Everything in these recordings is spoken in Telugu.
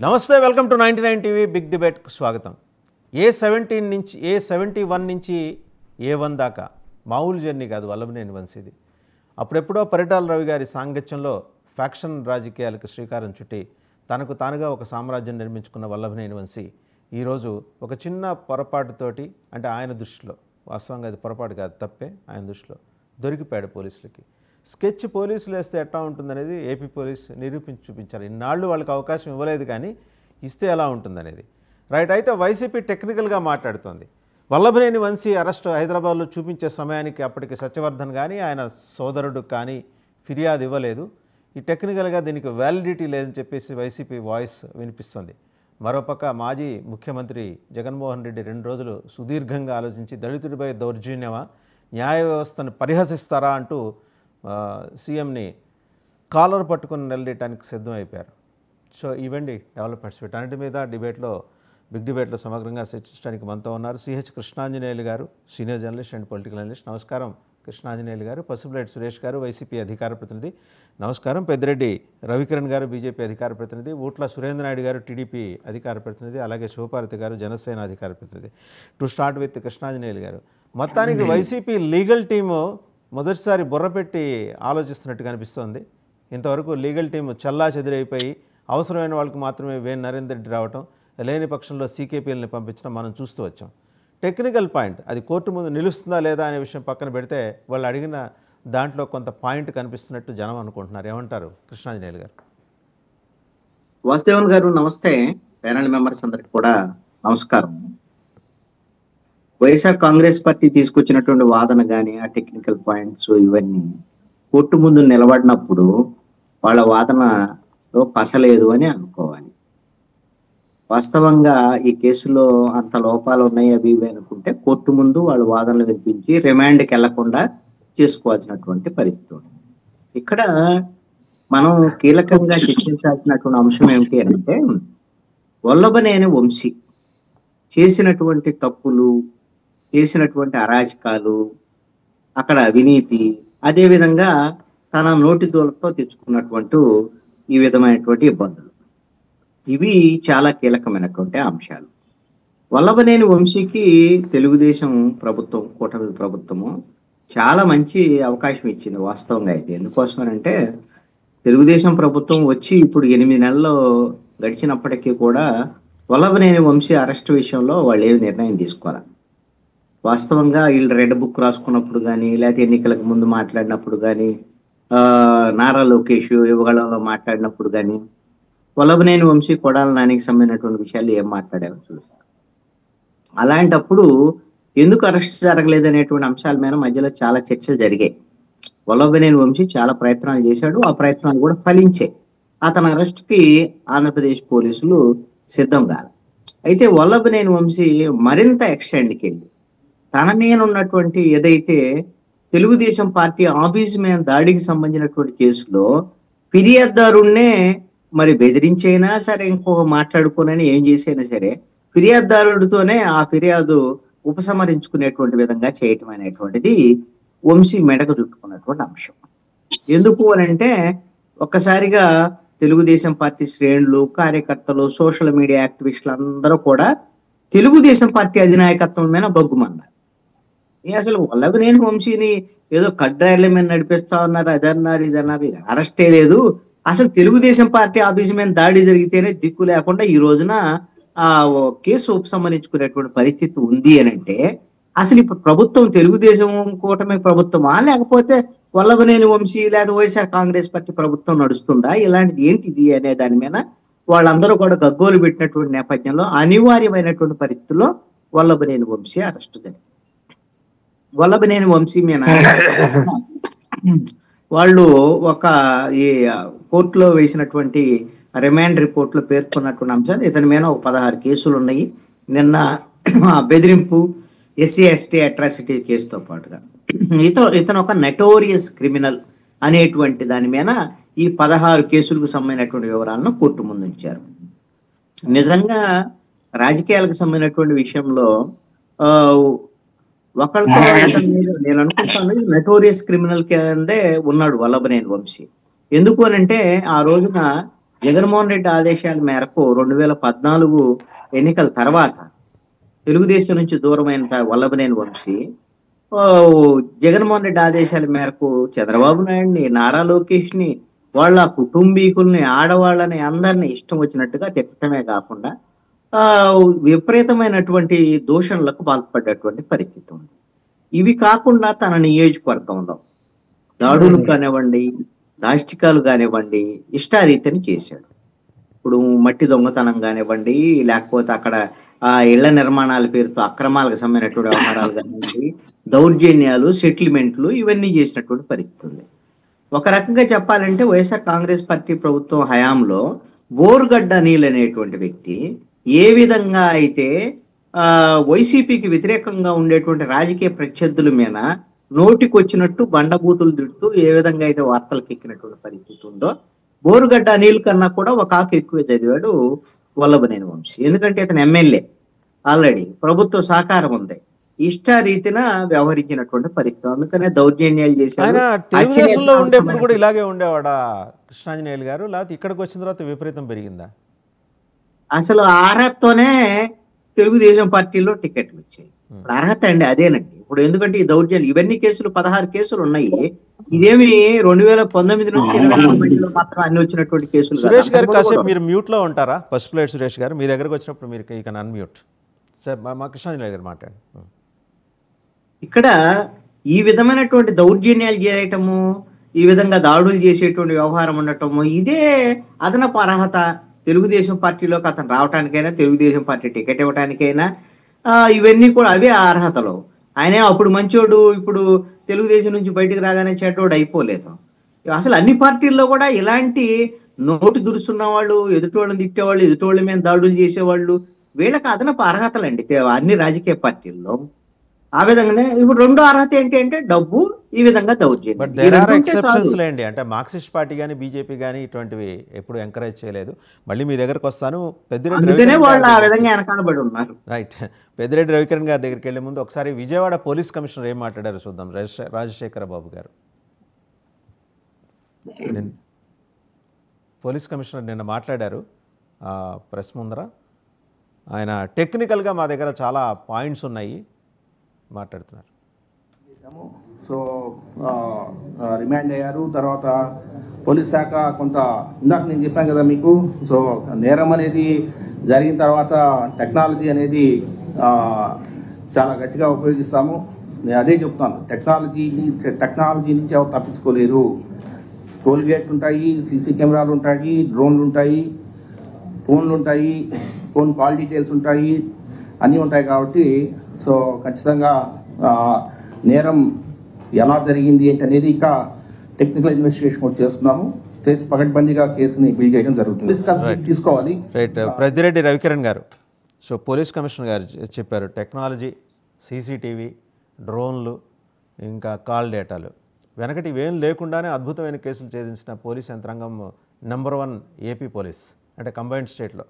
నమస్తే, వెల్కమ్ టు 99 టీవీ బిగ్ డిబేట్కు స్వాగతం. A17 నుంచి A71 నుంచి A1 దాకా మామూలు జర్నీ కాదు వల్లభనేని వంశీది. అప్పుడెప్పుడో పరిటాల రవి గారి సాంగత్యంలో ఫ్యాక్షన్ రాజకీయాలకు శ్రీకారం చుట్టి తనకు తానుగా ఒక సామ్రాజ్యం నిర్మించుకున్న వల్లభనేని వంశీ ఈరోజు ఒక చిన్న పొరపాటుతోటి, అంటే ఆయన దృష్టిలో, వాస్తవంగా అది పొరపాటు కాదు, తప్పే, ఆయన దృష్టిలో దొరికిపోయాడు పోలీసులకి. స్కెచ్ పోలీసులు వేస్తే ఎట్లా ఉంటుందనేది ఏపీ పోలీస్ నిరూపించి చూపించారు. ఇన్నాళ్ళు వాళ్ళకి అవకాశం ఇవ్వలేదు, కానీ ఇస్తే ఎలా ఉంటుందనేది. రైట్. అయితే వైసీపీ టెక్నికల్గా మాట్లాడుతోంది. వల్లభనేని వంశీ అరెస్ట్ హైదరాబాద్లో చూపించే సమయానికి అప్పటికి సత్యవర్ధన్ కానీ ఆయన సోదరుడు కానీ ఫిర్యాదు ఇవ్వలేదు. ఈ టెక్నికల్గా దీనికి వ్యాలిడిటీ లేదని చెప్పేసి వైసీపీ వాయిస్ వినిపిస్తుంది. మరోపక్క మాజీ ముఖ్యమంత్రి జగన్మోహన్ రెడ్డి 2 రోజులు సుదీర్ఘంగా ఆలోచించి దళితుడిపై దౌర్జన్యమా, న్యాయ వ్యవస్థను పరిహసిస్తారా అంటూ సీఎంని కాలర్ పట్టుకుని నిలదీయడానికి సిద్ధమైపోయారు. సో ఇవండి డెవలప్మెంట్స్. వీటన్నిటి మీద బిగ్ డిబేట్లో సమగ్రంగా చర్చించడానికి మనతో ఉన్నారు సిహెచ్ కృష్ణాంజనేయులు గారు, senior journalist and political analyst. నమస్కారం కృష్ణాంజనేయులు గారు. పసుపులేటి సురేష్ గారు, వైసీపీ అధికార ప్రతినిధి. నమస్కారం. పెద్దిరెడ్డి రవికిరణ్ గారు, బీజేపీ అధికార ప్రతినిధి. ఊట్ల సురేంద్ర నాయుడు గారు, టీడీపీ అధికార ప్రతినిధి. అలాగే శివపార్వతి గారు, జనసేన అధికార ప్రతినిధి. టు స్టార్ట్ విత్ కృష్ణాంజనేయులు గారు, మొత్తానికి వైసీపీ లీగల్ టీము మొదటిసారి బుర్రపెట్టి ఆలోచిస్తున్నట్టు కనిపిస్తోంది. ఇంతవరకు లీగల్ టీము చల్లా చెదిరైపోయి అవసరమైన వాళ్ళకి మాత్రమే వేణు నరేందర్ రెడ్డి రావటం, లేని పక్షంలో సీకేపీఎల్ని పంపించడం మనం చూస్తూ వచ్చాం. టెక్నికల్ పాయింట్ అది కోర్టు ముందు నిలుస్తుందా లేదా అనే విషయం పక్కన పెడితే వాళ్ళు అడిగిన దాంట్లో కొంత పాయింట్ కనిపిస్తున్నట్టు జనం అనుకుంటున్నారు. ఏమంటారు కృష్ణాంజనేయులు గారు? వాసుదేవన్ గారు నమస్తే. ప్యానల్ మెంబర్స్ అందరికి కూడా నమస్కారం. వైఎస్ఆర్ కాంగ్రెస్ పార్టీ తీసుకొచ్చినటువంటి వాదన కానీ ఆ టెక్నికల్ పాయింట్స్ ఇవన్నీ కోర్టు ముందు నిలబడినప్పుడు వాళ్ళ వాదనలో పసలేదు అని అనుకోవాలి. వాస్తవంగా ఈ కేసులో అంత లోపాలు ఉన్నాయి అవి ఇవి అనుకుంటే కోర్టు ముందు వాళ్ళ వాదనలు వినిపించి రిమాండ్కి వెళ్లకుండా చేసుకోవాల్సినటువంటి పరిస్థితి ఉంది. ఇక్కడ మనం కీలకంగా చర్చించాల్సినటువంటి అంశం ఏమిటి అంటే, వల్లభనేని వంశీ చేసినటువంటి తప్పులు, చేసినటువంటి అరాచకాలు, అక్కడ అవినీతి, అదేవిధంగా తన నోటి దూలతో తెచ్చుకున్నటువంటి ఈ విధమైనటువంటి ఇబ్బందులు, ఇవి చాలా కీలకమైనటువంటి అంశాలు. వల్లభనేని వంశీకి తెలుగుదేశం ప్రభుత్వం, కూటమి ప్రభుత్వము చాలా మంచి అవకాశం ఇచ్చింది వాస్తవంగా. అయితే ఎందుకోసమనంటే, తెలుగుదేశం ప్రభుత్వం వచ్చి ఇప్పుడు 8 నెలలు గడిచినప్పటికీ కూడా వల్లభనేని వంశీ అరెస్ట్ విషయంలో వాళ్ళు ఏమి నిర్ణయం తీసుకోవాలి. వాస్తవంగా వీళ్ళు రెడ్ బుక్ రాసుకున్నప్పుడు కానీ, లేకపోతే ఎన్నికలకు ముందు మాట్లాడినప్పుడు కానీ, నారా లోకేష్ యువగళంలో మాట్లాడినప్పుడు కానీ వల్లభనేని వంశీ కొడాల నానికి సంబంధించినటువంటి విషయాలు ఏం మాట్లాడారో చూసారు. అలాంటప్పుడు ఎందుకు అరెస్ట్ జరగలేదు అనేటువంటి అంశాల మీద మధ్యలో చాలా చర్చలు జరిగాయి. వల్లభనేని వంశీ చాలా ప్రయత్నాలు చేశాడు, ఆ ప్రయత్నాలు కూడా ఫలించాయి. అతని అరెస్ట్కి ఆంధ్రప్రదేశ్ పోలీసులు సిద్ధం కాదు. అయితే వల్లభనేని వంశీ మరింత ఎక్స్టెండ్కి వెళ్ళి తన మీద ఉన్నటువంటి ఏదైతే తెలుగుదేశం పార్టీ ఆఫీస్ మీద దాడికి సంబంధించినటువంటి కేసులో ఫిర్యాదుదారుణ్ణే మరి బెదిరించైనా సరే, ఇంకొక మాట్లాడుకోనని ఏం చేసైనా సరే ఫిర్యాదుదారుడితోనే ఆ ఫిర్యాదు ఉపసంహరించుకునేటువంటి విధంగా చేయటం అనేటువంటిది వంశీ మెడకు చుట్టుకున్నటువంటి అంశం. ఎందుకు అనంటే, ఒక్కసారిగా తెలుగుదేశం పార్టీ శ్రేణులు, కార్యకర్తలు, సోషల్ మీడియా యాక్టివిస్టులు అందరూ కూడా తెలుగుదేశం పార్టీ అధినాయకత్వం మీద బగ్గుమన్నారు. అసలు వల్లభనేని వంశీని ఏదో కడ్రాయిల మీద నడిపిస్తా ఉన్నారు, అదన్నారు ఇదన్నారు, అరెస్టే లేదు, అసలు తెలుగుదేశం పార్టీ ఆఫీసు మీద దాడి జరిగితేనే దిక్కు లేకుండా ఈ రోజున ఆ కేసు ఉపసంహరించుకునేటువంటి పరిస్థితి ఉంది అని అంటే, అసలు ఇప్పుడు ప్రభుత్వం తెలుగుదేశం కూటమి ప్రభుత్వమా, లేకపోతే వల్లభనేని వంశీ లేదా వైఎస్ఆర్ కాంగ్రెస్ పార్టీ ప్రభుత్వం నడుస్తుందా, ఇలాంటిది ఏంటిది అనే దాని మీద వాళ్ళందరూ కూడా గగ్గోలు పెట్టినటువంటి నేపథ్యంలో అనివార్యమైనటువంటి పరిస్థితుల్లో వల్లభనేని వంశీ అరెస్ట్ జరిగింది. వల్లభనేని వంశీ మీద వాళ్ళు ఒక ఈ కోర్టులో వేసినటువంటి రిమాండ్ రిపోర్ట్లో పేర్కొన్నటువంటి అంశాలు, ఇతని మీద ఒక 16 కేసులు ఉన్నాయి. నిన్న బెదిరింపు, ఎస్సీ ఎస్టీ అట్రాసిటీ కేసుతో పాటుగా ఇతను ఒక నటోరియస్ క్రిమినల్ అనేటువంటి దాని మీద ఈ 16 కేసులకు సంబంధించినటువంటి వివరాలను కోర్టు ముందు ఉంచారు. నిజంగా రాజకీయాలకు సంబంధించినటువంటి విషయంలో ఒకళ్ళతో నేను అనుకుంటాను నటోరియస్ క్రిమినల్ కిందే ఉన్నాడు వల్లభనేని వంశీ. ఎందుకు అని అంటే, ఆ రోజున జగన్మోహన్ రెడ్డి ఆదేశాల మేరకు 2014 ఎన్నికల తర్వాత తెలుగుదేశం నుంచి దూరమైన వల్లభనేని వంశీ ఆ, జగన్మోహన్ రెడ్డి ఆదేశాల మేరకు చంద్రబాబు నాయుడిని, నారా లోకేష్ ని, వాళ్ళ కుటుంబీకుల్ని, ఆడవాళ్ళని అందరిని ఇష్టం వచ్చినట్టుగా తిట్టడమే కాకుండా ఆ విపరీతమైనటువంటి దూషణలకు పాల్పడ్డటువంటి పరిస్థితి ఉంది. ఇవి కాకుండా తన నియోజకవర్గంలో దాడులు కానివ్వండి, దాష్టికాలు కానివ్వండి, ఇష్టారీతిని చేశాడు. ఇప్పుడు మట్టి దొంగతనం కానివ్వండి, లేకపోతే అక్కడ ఆ ఇళ్ల నిర్మాణాల పేరుతో అక్రమాలకు సంబంధించినటువంటి వ్యవహారాలు కానివ్వండి, దౌర్జన్యాలు, సెటిల్మెంట్లు ఇవన్నీ చేసినటువంటి పరిస్థితి ఉంది. ఒక రకంగా చెప్పాలంటే వైఎస్ఆర్ కాంగ్రెస్ పార్టీ ప్రభుత్వం హయాంలో బోరుగడ్డ అనిల్ అనేటువంటి వ్యక్తి ఏ విధంగా అయితే వైసీపీకి వ్యతిరేకంగా ఉండేటువంటి రాజకీయ ప్రత్యర్థుల మీద నోటికొచ్చినట్టు బండబూతులు తిడుతూ ఏ విధంగా అయితే వార్తలకు ఎక్కినటువంటి పరిస్థితి ఉందో, బోరుగడ్డ అనిల్ కన్నా కూడా ఒక ఆకు ఎక్కువ చదివాడు వల్లభనేని వంశీ. ఎందుకంటే ఇతను ఎమ్మెల్యే, ఆల్రెడీ ప్రభుత్వ సహకారం ఉంది, ఇష్టారీతిన వ్యవహరించినటువంటి పరిస్థితి. అందుకనే దౌర్జన్యాలు చేశారు. ఆయన తెలుగుదేశంలో ఉండేప్పుడు కూడా ఇలాగే ఉండేవాడా కృష్ణాంజనేయులు గారు, లేకపోతే ఇక్కడికి వచ్చిన తర్వాత విపరీతం పెరిగిందా? అసలు అర్హతతోనే తెలుగుదేశం పార్టీలో టికెట్లు వచ్చాయి. ఇప్పుడు అర్హత అండి అదేనండి. ఇప్పుడు ఎందుకంటే ఈ దౌర్జన్యాలు ఇవన్నీ కేసులు 16 కేసులు ఉన్నాయి. ఇదేమి 2019 నుంచి 2020 మాత్రం అన్ని వచ్చినటువంటి కేసులు కాదు. సురేష్ గారు కాసేపు మీరు మ్యూట్లో ఉంటారా? ఫస్ట్ ప్లేట్ సురేష్ గారు, మీ దగ్గరకు వచ్చినప్పుడు మీరు ఇక అన్మ్యూట్. సార్ మా కృష్ణాంజనేయులు గారు మాట్లాడండి. ఇక్కడ ఈ విధమైనటువంటి దౌర్జన్యాలు చేయటము, ఈ విధంగా దాడులు చేసేటువంటి వ్యవహారం ఉండటము, ఇదే అదనపు అర్హత. తెలుగుదేశం పార్టీలోకి అతను రావటానికైనా, తెలుగుదేశం పార్టీ టికెట్ ఇవ్వటానికైనా ఇవన్నీ కూడా అవే అర్హతలు. ఆయనే అప్పుడు మంచోడు, ఇప్పుడు తెలుగుదేశం నుంచి బయటకు రాగానే చెడ్డోడు అయిపోలేదు. అసలు అన్ని పార్టీల్లో కూడా ఇలాంటి నోటు దురుసున్న వాళ్ళు, ఎదుటోళ్ళని తిట్టేవాళ్ళు, ఎదుటోళ్ళ మీద దాడులు చేసేవాళ్ళు, వీళ్ళకి అదనపు అర్హతలండి అన్ని రాజకీయ పార్టీల్లో. ఆ విధంగానే ఇప్పుడు రెండో అర్హత ఏంటి అంటే డబ్బు, ఈ విధంగా దౌర్జన్యం. అంటే మార్క్సిస్ట్ పార్టీ కానీ బీజేపీ కానీ ఇటువంటివి ఎప్పుడు ఎంకరేజ్ చేయలేదు. మళ్ళీ మీ దగ్గరకు వస్తాను. అందుకనే వాళ్ళు ఆ విధంగా వెనకాలబడి ఉన్నారు. రైట్. పెద్దిరెడ్డి రవికిరణ్ గారి దగ్గరికి వెళ్లే ముందు ఒకసారి విజయవాడ పోలీస్ కమిషనర్ ఏం మాట్లాడారు చూద్దాం. రాజశేఖర బాబు గారు, పోలీస్ కమిషనర్ నిన్న మాట్లాడారు ప్రెస్ ముందర. ఆయన టెక్నికల్గా మా దగ్గర చాలా పాయింట్స్ ఉన్నాయి మాట్లాడుతున్నారు. సో రిమాండ్ అయ్యారు. తర్వాత పోలీస్ శాఖ కొంత, ఇందాక నేను చెప్పాను కదా మీకు, సో నేరం అనేది జరిగిన తర్వాత టెక్నాలజీ అనేది చాలా గట్టిగా ఉపయోగిస్తాము. నేను అదే చెప్తాను, టెక్నాలజీ నుంచి ఎవరు తప్పించుకోలేరు. టోల్ గేట్స్ ఉంటాయి, సీసీ కెమెరాలు ఉంటాయి, డ్రోన్లు ఉంటాయి, ఫోన్లు ఉంటాయి, ఫోన్ కాల్ డీటెయిల్స్ ఉంటాయి, అన్నీ ఉంటాయి. కాబట్టి సో ఖచ్చితంగా నేరం ఎలా జరిగింది ఏంటి అనేది ఇక టెక్నికల్ ఇన్వెస్టిగేషన్ కూడా చేస్తున్నాము. చేసి పకడ్బందీగా కేసుని బిల్డ్ చేయడం జరుగుతుంది. తీసుకోవాలి. రైట్. పెద్దిరెడ్డి రవికిరణ్ గారు, సో పోలీస్ కమిషనర్ గారు చెప్పారు టెక్నాలజీ, సీసీటీవీ, డ్రోన్లు, ఇంకా కాల్ డేటాలు, వెనకటి ఇవేం లేకుండానే అద్భుతమైన కేసులు ఛేదించిన పోలీస్ యంత్రాంగం నెంబర్ 1 ఏపీ పోలీస్, అంటే కంబైన్డ్ స్టేట్లో.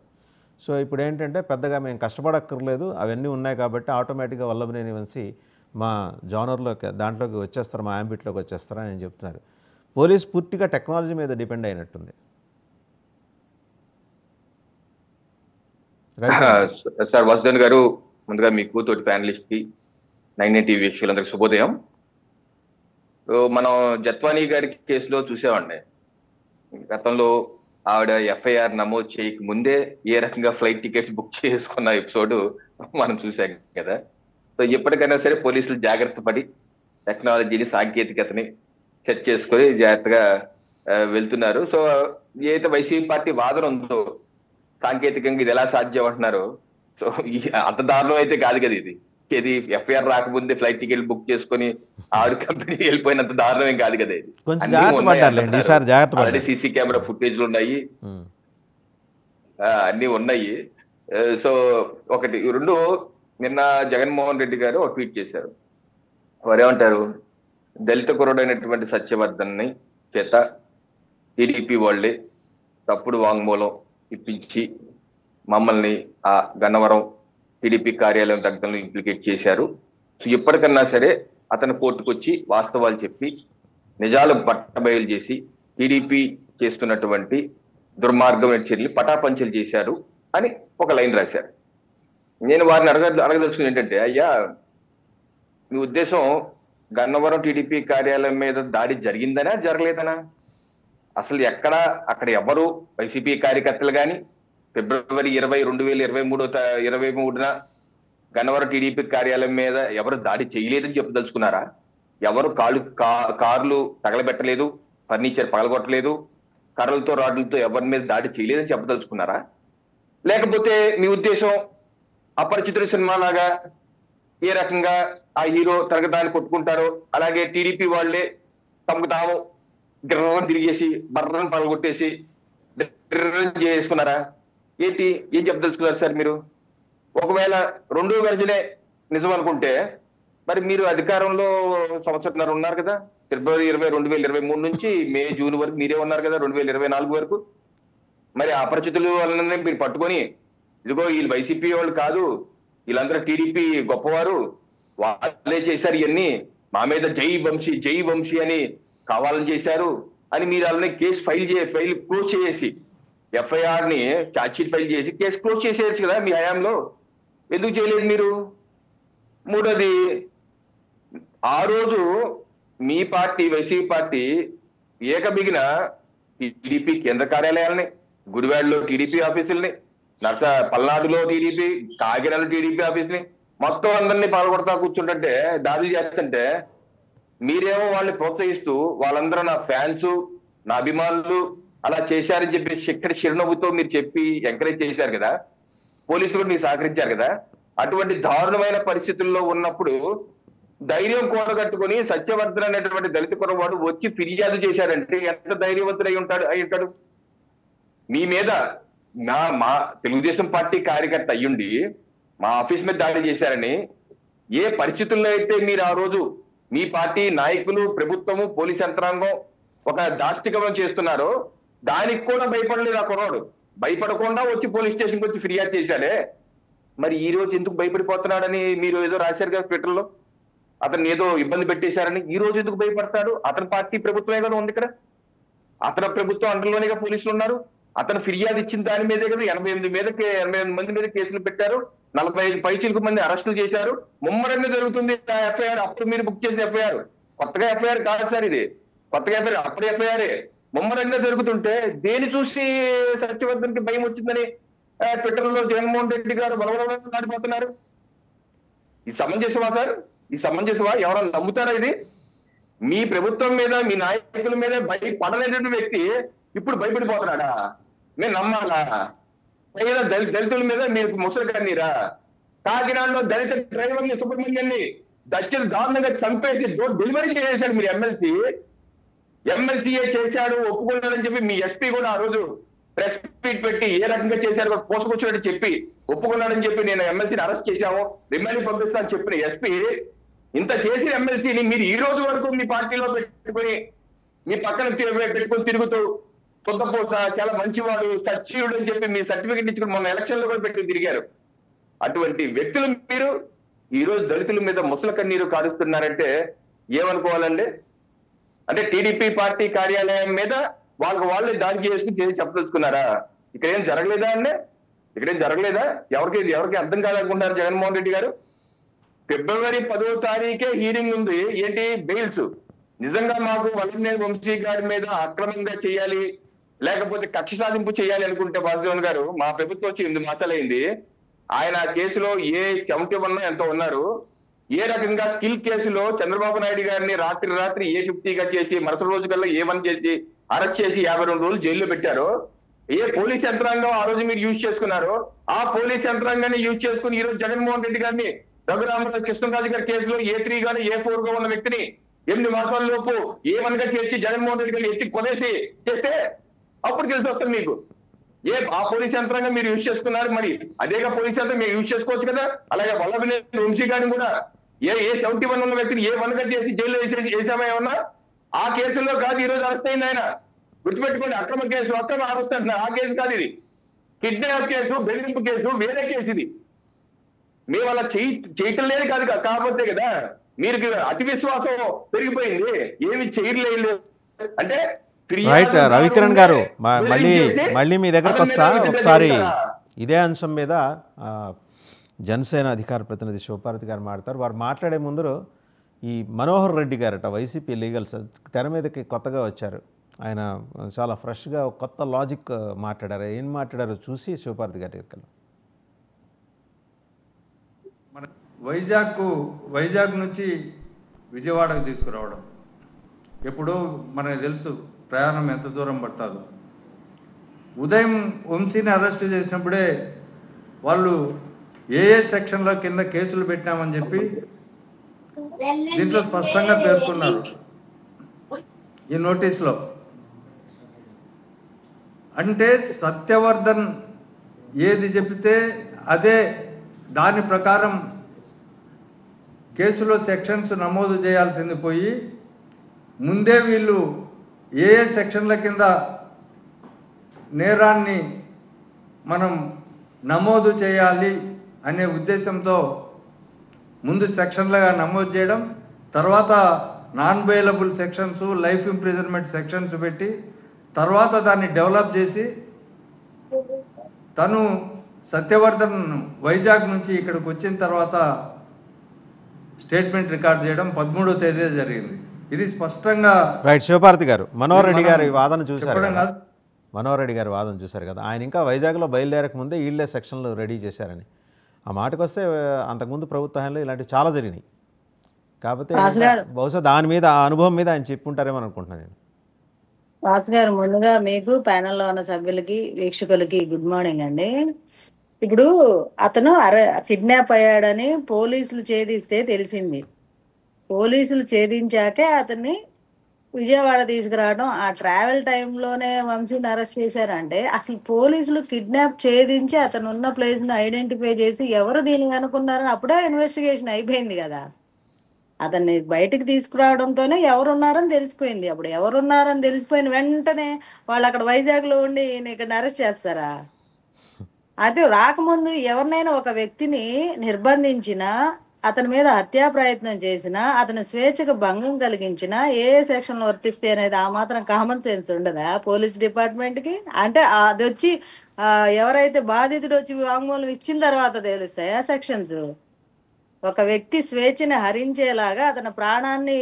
సో ఇప్పుడు ఏంటంటే పెద్దగా మేము కష్టపడక్కర్లేదు, అవన్నీ ఉన్నాయి కాబట్టి ఆటోమేటిక్గా వల్లభనేని వంశీ మా జోనర్లోకి దాంట్లోకి వచ్చేస్తారు, మా యాంబిట్లోకి వచ్చేస్తారని ఆయన చెప్తున్నారు. పోలీస్ పూర్తిగా టెక్నాలజీ మీద డిపెండ్ అయినట్టుంది. సార్ వసుధన్ గారు, ముందుగా మీకు తోటి ప్యానలిస్ట్కి 9 టీవీ వీక్షకులందరికీ శుభోదయం. మనం జత్వానీ గారి కేసులో చూసామండి, గతంలో ఆవిడ ఎఫ్ఐఆర్ నమోదు చేయక ముందే ఏ రకంగా ఫ్లైట్ టికెట్స్ బుక్ చేసుకున్న ఎపిసోడ్ మనం చూసాం కదా. సో ఎప్పటికైనా సరే పోలీసులు జాగ్రత్త పడి టెక్నాలజీని, సాంకేతికతని సెట్ చేసుకొని జాగ్రత్తగా వెళ్తున్నారు. సో ఏదైతే వైసీపీ పార్టీ వాదన ఉందో సాంకేతికంగా ఇది ఎలా సాధ్యం అంటున్నారు, సో అంత దారుణం అయితే కాదు కదా ఇది. ఎఫ్ఐఆర్ రాకముందే ఫ్లైట్ టికెట్ బుక్ చేసుకుని ఆవిడ కంపెనీ వెళ్ళిపోయినంత దారుణం ఏం కాదు కదా ఇది. ఆల్రెడీ సీసీ కెమెరా ఫుటేజ్లు ఉన్నాయి, అన్ని ఉన్నాయి. సో ఒకటి రెండు, నిన్న జగన్మోహన్ రెడ్డి గారు ఒక ట్వీట్ చేశారు. వారు ఏమంటారు, దళిత కురుడైనటువంటి సత్యవర్ధన్ని చేత టీడీపీ వాళ్ళే తప్పుడు వాంగ్మూలం ఇప్పించి మమ్మల్ని ఆ గన్నవరం టీడీపీ కార్యాలయం దగ్గరలో ఇంప్లికేట్ చేశారు. ఎప్పటికన్నా సరే అతను కోర్టుకు వచ్చి వాస్తవాలు చెప్పి నిజాలు బట్టబయలు చేసి టీడీపీ చేస్తున్నటువంటి దుర్మార్గమైన చర్యలు పటాపంచలు చేశారు అని ఒక లైన్ రాశారు. నేను వారిని అడగదలుచుకుని ఏంటంటే, అయ్యా మీ ఉద్దేశం గన్నవరం టీడీపీ కార్యాలయం మీద దాడి జరిగిందనా జరగలేదనా? అసలు అక్కడ ఎవరు వైసీపీ కార్యకర్తలు కానీ ఫిబ్రవరి 2023 గన్నవరం టీడీపీ కార్యాలయం మీద ఎవరు దాడి చేయలేదని చెప్పదలుచుకున్నారా? ఎవరు కార్లు తగలబెట్టలేదు, ఫర్నిచర్ పగలగొట్టలేదు, కర్రలతో రాడ్లతో ఎవరి మీద దాడి చేయలేదని చెప్పదలుచుకున్నారా? లేకపోతే మీ ఉద్దేశం అపరిచితుల సినిమా లాగా ఏ రకంగా ఆ హీరో తరగదాన్ని కొట్టుకుంటారో అలాగే టీడీపీ వాళ్ళే తమకు తాము గిర్రం తిరిగేసి బర్రను పగలగొట్టేసి చేసుకున్నారా? ఏం చెప్పదలుచుకున్నారు సార్ మీరు? ఒకవేళ రెండో వెర్జనే నిజం అనుకుంటే మరి మీరు అధికారంలో సంవత్సరంన్నర ఉన్నారు కదా. ఫిబ్రవరి 2023 నుంచి జూన్ వరకు మీరే ఉన్నారు కదా, 2024 వరకు. మరి అపరిచితులు వాళ్ళని మీరు పట్టుకొని ఇదిగో వీళ్ళు వైసీపీ వాళ్ళు కాదు, వీళ్ళందరూ టీడీపీ గొప్పవారు, వాళ్ళే చేశారు ఇవన్నీ, మా మీద జై వంశీ అని కావాలని చేశారు అని మీరు అలానే కేసు ఫైల్ క్లోజ్ చేసి ఎఫ్ఐఆర్ ని ఛార్జ్షీట్ ఫైల్ చేసి కేసు క్లోజ్ చేసేయచ్చు కదా మీ హయాంలో. ఎందుకు చేయలేదు మీరు? మూడోది, ఆ రోజు మీ పార్టీ వైసీపీ పార్టీ ఏకబిగిన టీడీపీ కేంద్ర కార్యాలయాలని, గుడివాడలో టీడీపీ ఆఫీసుల్ని, పల్నాడులో టీడీపీ, కాకినాడలో టీడీపీ ఆఫీసుని మొత్తం అందరినీ పాల్గొడతా కూర్చుంటే దాడులు చేస్తుంటే మీరేమో వాళ్ళని ప్రోత్సహిస్తూ వాళ్ళందరూ నా ఫ్యాన్స్, నా అభిమానులు అలా చేశారని చెప్పి ఇక్కడ చిరునవ్వుతో మీరు చెప్పి ఎంకరేజ్ చేశారు కదా. పోలీసులు మీరు సహకరించారు కదా. అటువంటి దారుణమైన పరిస్థితుల్లో ఉన్నప్పుడు ధైర్యం కూడగట్టుకుని సత్యవర్ధన్ అనేటువంటి దళిత కురవాడు వచ్చి ఫిర్యాదు చేశారంటే ఎంత ధైర్యవంతుడై ఉంటాడు? మీ మీద మా తెలుగుదేశం పార్టీ కార్యకర్త అయ్యుండి మా ఆఫీస్ మీద దాడి చేశారని ఏ పరిస్థితుల్లో అయితే మీరు ఆ రోజు మీ పార్టీ నాయకులు, ప్రభుత్వము, పోలీస్ యంత్రాంగం ఒక దాష్టికం చేస్తున్నారో దానికి కూడా భయపడలేదు ఆ కుర్రాడు. భయపడకుండా వచ్చి పోలీస్ స్టేషన్కి వచ్చి ఫిర్యాదు చేశాడే. మరి ఈ రోజు ఎందుకు భయపడిపోతున్నాడని మీరు ఏదో రాశారు కదా ట్విట్టర్లో, అతను ఏదో ఇబ్బంది పెట్టేశారని. ఈ రోజు ఎందుకు భయపడతాడు? అతని పార్టీ ప్రభుత్వమే కదా ఉంది ఇక్కడ, అతని ప్రభుత్వం అండర్లోనే పోలీసులు ఉన్నారు. అతను ఫిర్యాదు ఇచ్చిన దాని మీదే కదా 88 మంది మీద కేసులు పెట్టారు, 45 పైచిలకు మంది అరెస్టులు చేశారు. ముమ్మరంగా జరుగుతుంది ఎఫ్ఐఆర్. అప్పుడు మీరు బుక్ చేసిన ఎఫ్ఐఆర్ కొత్తగా ఎఫ్ఐఆర్ కాదు సార్, ఇది కొత్తగా ఎఫ్ఐఆర్, అప్పుడు ఎఫ్ఐఆర్ ముమ్మరంగా జరుగుతుంటే దేని చూసి సత్యవర్ధన్ కి భయం వచ్చిందని ట్విట్టర్ లో జగన్మోహన్ రెడ్డి గారు మాడిపోతున్నారు. ఈ సమంజసమా సార్? ఈ సమంజసమా? ఎవరన్నా నమ్ముతారా ఇది? మీ ప్రభుత్వం మీద, మీ నాయకుల మీద భయపడలేని వ్యక్తి ఇప్పుడు భయపడిపోతున్నాడా? మేము నమ్మాలా? పైగా దళితుల మీద మీరు ముసలి కన్నీరా? కాకినాడలో దళిత డ్రైవర్ని సుబ్రహ్మణ్యాన్ని దారుణంగా చంపేసి డెలివరీ చేశాడు మీరు ఎమ్మెల్సీఏ చేశాడు ఒప్పుకున్నాడని చెప్పి మీ ఎస్పీ కూడా ఆ రోజు ప్రెస్ మీట్ పెట్టి ఏ రకంగా చేశారు పోసుకొచ్చినట్టు చెప్పి ఒప్పుకున్నాడని చెప్పి నేను ఎమ్మెల్సీని అరెస్ట్ చేశాము, రిమాండ్ పంపిస్తా అని చెప్పిన ఎస్పీ ఇంత చేసిన ఎమ్మెల్సీని మీరు ఈ రోజు వరకు మీ పార్టీలో పెట్టుకుని మీ పక్కన పెట్టుకుని తిరుగుతూ సొంతపోస చాలా మంచివాడు, సచ్చీయుడు అని చెప్పి మీ సర్టిఫికెట్ ఇచ్చుకుని మొన్న ఎలక్షన్ లో కూడా పెట్టి తిరిగారు. అటువంటి వ్యక్తులు మీరు ఈ రోజు దళితుల మీద ముసలి కన్నీరు కారుస్తున్నారంటే ఏమనుకోవాలండి? అంటే టీడీపీ పార్టీ కార్యాలయం మీద వాళ్ళే దాడి చేసుకుని చెప్పదలుచుకున్నారా? ఇక్కడ ఏం జరగలేదా అండి? ఇక్కడేం జరగలేదా? ఎవరికి అర్థం కాదనుకుంటున్నారు జగన్మోహన్ రెడ్డి గారు? ఫిబ్రవరి 10వ తారీఖే హీరింగ్ ఉంది. ఏంటి? బెయిల్స్. నిజంగా మాకు వల్లభనేని వంశీ గారి మీద అక్రమంగా చేయాలి, లేకపోతే కక్ష సాధింపు చేయాలి అనుకుంటే వాసుదేవన్ గారు, మా ప్రభుత్వం వచ్చి 8 మాసాలైంది. ఆయన కేసులో ఏ 71 ఎంతో ఉన్నారు. ఏ రకంగా స్కిల్ కేసులో చంద్రబాబు నాయుడు గారిని రాత్రి A50గా చేసి మరుసటి రోజు కల్లా A1 చేసి అరెస్ట్ చేసి 52 రోజులు జైల్లో పెట్టారు. ఏ పోలీస్ యంత్రాంగం ఆ రోజు మీరు యూజ్ చేసుకున్నారో ఆ పోలీస్ యంత్రాంగాన్ని యూజ్ చేసుకుని ఈ రోజు జగన్మోహన్ రెడ్డి గారిని, రఘురామరాజు కృష్ణరాజు గారి కేసులో A3 గాని A4 గా ఉన్న వ్యక్తిని 8 మాసాల లోపు A1 గా చేర్చి జగన్మోహన్ రెడ్డి గారిని ఎత్తి కొనేసి చేస్తే అప్పుడు తెలిసి వస్తుంది మీకు. ఆ పోలీస్ యంత్రాంగం మీరు యూజ్ చేసుకున్నారు, మరి అదేగా పోలీస్ యంత్రం మీరు యూజ్ చేసుకోవచ్చు కదా. అలాగే వల్లభనేని వంశీ గారిని కూడా ఏ 71 ఉన్న వ్యక్తిని A1 గా చేసి జైల్లో వేసామా ఏమన్నా? ఆ కేసుల్లో కాదు ఈ రోజు అరెస్ట్ అయింది ఆయన. గుర్తుపెట్టుకోండి, అక్రమ కేసు, అక్రమ అరెస్ట్ అంటున్నారు. ఆ కేసు కాదు ఇది. కిడ్నాప్ కేసు, బెదిరింపు కేసు, వేరే కేసు ఇది. మేము అలా చేయటం లేదు కాదు కాకపోతే కదా మీరు అతి విశ్వాసం పెరిగిపోయింది. ఏమి చేయలేదు అంటే రైట్ రవికిరణ్ గారు మళ్ళీ బెదిరించేసి మళ్ళీ మీ దగ్గరకు అతని మీద వస్తా. విధంగా ఒకసారి జరుగుతారా? ఇదే అంశం మీద జనసేన అధికార ప్రతినిధి శివపార్వతి గారు మాట్లాడతారు. వారు మాట్లాడే ముందు ఈ మనోహర్ రెడ్డి గారట వైసీపీ లీగల్స్ తెర మీదకి కొత్తగా వచ్చారు. ఆయన చాలా ఫ్రెష్గా కొత్త లాజిక్ మాట్లాడారు. ఏం మాట్లాడారో చూసి శివపార్వతి గారి దగ్గర మన వైజాగ్ నుంచి విజయవాడకు తీసుకురావడం ఎప్పుడో మనకు తెలుసు ప్రయాణం ఎంత దూరం పడుతుందో. ఉదయం వంశీని అరెస్ట్ చేసినప్పుడే వాళ్ళు ఏ సెక్షన్ల కింద కేసులు పెట్టామని చెప్పి దీంట్లో స్పష్టంగా పేర్కొన్నారు ఈ నోటీస్లో. అంటే సత్యవర్ధన్ ఏది చెబితే అదే దాని ప్రకారం కేసులో సెక్షన్స్ నమోదు చేయాల్సింది పోయి ముందే వీళ్ళు ఏ సెక్షన్ల కింద నేరాన్ని మనం నమోదు చేయాలి అనే ఉద్దేశంతో ముందు సెక్షన్లుగా నమోదు చేయడం, తర్వాత non bailable sections, life imprisonment sections పెట్టి తర్వాత దాన్ని డెవలప్ చేసి తను సత్యవర్ధన్ వైజాగ్ నుంచి ఇక్కడికి వచ్చిన తర్వాత స్టేట్మెంట్ రికార్డ్ చేయడం 13వ తేదీ జరిగింది. ఇది స్పష్టంగా రైట్. శివపార్వతి గారు మనోహర్ రెడ్డి గారి వాదన చూశారు చెప్పడం కదా, కాదు. మనోహర్ రెడ్డి గారి వాదన చూశారు కదా. ఆయన ఇంకా వైజాగ్లో బయలుదేరక ముందే వీళ్ళే సెక్షన్లు రెడీ చేశారని. ఆ మాటకు వస్తే అంతకుముందు ప్రభుత్వ హయాంలో ఇలాంటివి చాలా జరిగినాయి. కాకపోతే బహుశా దాని మీద ఆ అనుభవం మీద ఆయన చెప్పుంటారేమో అనుకుంటున్నాను నేను. వాసు గారు, ముందుగా మీకు ప్యానెల్లో ఉన్న సభ్యులకి వీక్షకులకి గుడ్ మార్నింగ్ అండి. ఇప్పుడు అతను కిడ్నాప్ అయ్యాడని పోలీసులు ఛేదిస్తే తెలిసింది. పోలీసులు ఛేదించాకే అతన్ని విజయవాడ తీసుకురావడం, ఆ ట్రావెల్ టైంలోనే వంశీని అరెస్ట్ చేశారంటే అసలు పోలీసులు కిడ్నాప్ ఛేదించి అతను ఉన్న ప్లేస్ను ఐడెంటిఫై చేసి ఎవరు దీనికి అనుకున్నారని అప్పుడే ఇన్వెస్టిగేషన్ అయిపోయింది కదా. అతన్ని బయటకు తీసుకురావడంతోనే ఎవరున్నారని తెలిసిపోయింది. అప్పుడు ఎవరున్నారని తెలిసిపోయిన వెంటనే వాళ్ళు అక్కడ వైజాగ్లో ఉండి ఇక్కడ అరెస్ట్ చేస్తారా? అది రాకముందు ఎవరినైనా ఒక వ్యక్తిని నిర్బంధించినా, అతని మీద హత్యా ప్రయత్నం చేసినా, అతని స్వేచ్ఛకు భంగం కలిగించినా ఏ సెక్షన్ వర్తిస్తే అనేది ఆ మాత్రం కామన్ సెన్స్ ఉండదా పోలీస్ డిపార్ట్మెంట్కి? అంటే అది వచ్చి ఎవరైతే బాధితుడు వచ్చి వాంగ్మూలం ఇచ్చిన తర్వాత తెలుస్తాయి ఆ సెక్షన్స్. ఒక వ్యక్తి స్వేచ్ఛని హరించేలాగా అతని ప్రాణాన్ని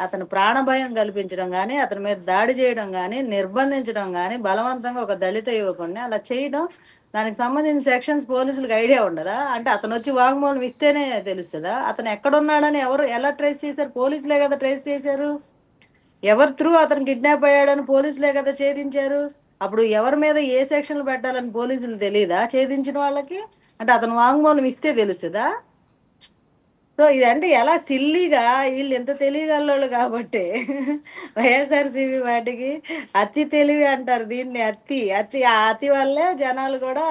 అతని ప్రాణ భయం కల్పించడం కానీ, అతని మీద దాడి చేయడం కానీ, నిర్బంధించడం కానీ, బలవంతంగా ఒక దళిత యువకుడిని అలా చేయడం, దానికి సంబంధించిన సెక్షన్స్ పోలీసులకు ఐడియా ఉండదా? అంటే అతను వచ్చి వాంగ్మూలం ఇస్తేనే తెలుస్తుందా? అతను ఎక్కడున్నాడని ఎలా ట్రేస్ చేశారు? పోలీసులే కదా ట్రేస్ చేశారు. ఎవరి త్రూ అతను కిడ్నాప్ అయ్యాడని పోలీసులే కదా ఛేదించారు. అప్పుడు ఎవరి మీద ఏ సెక్షన్లు పెట్టాలని పోలీసులు తెలియదా ఛేదించిన వాళ్ళకి? అంటే అతను వాంగ్మూలం ఇస్తే తెలుస్తుందా? సో ఇదంటే ఎలా సిల్లీగా వీళ్ళు ఎంత తెలియగలవాళ్ళు కాబట్టి వైఎస్ఆర్సీపీ వాటికి అతి తెలివి అంటారు దీన్ని. ఆ అతి వల్లే జనాలు కూడా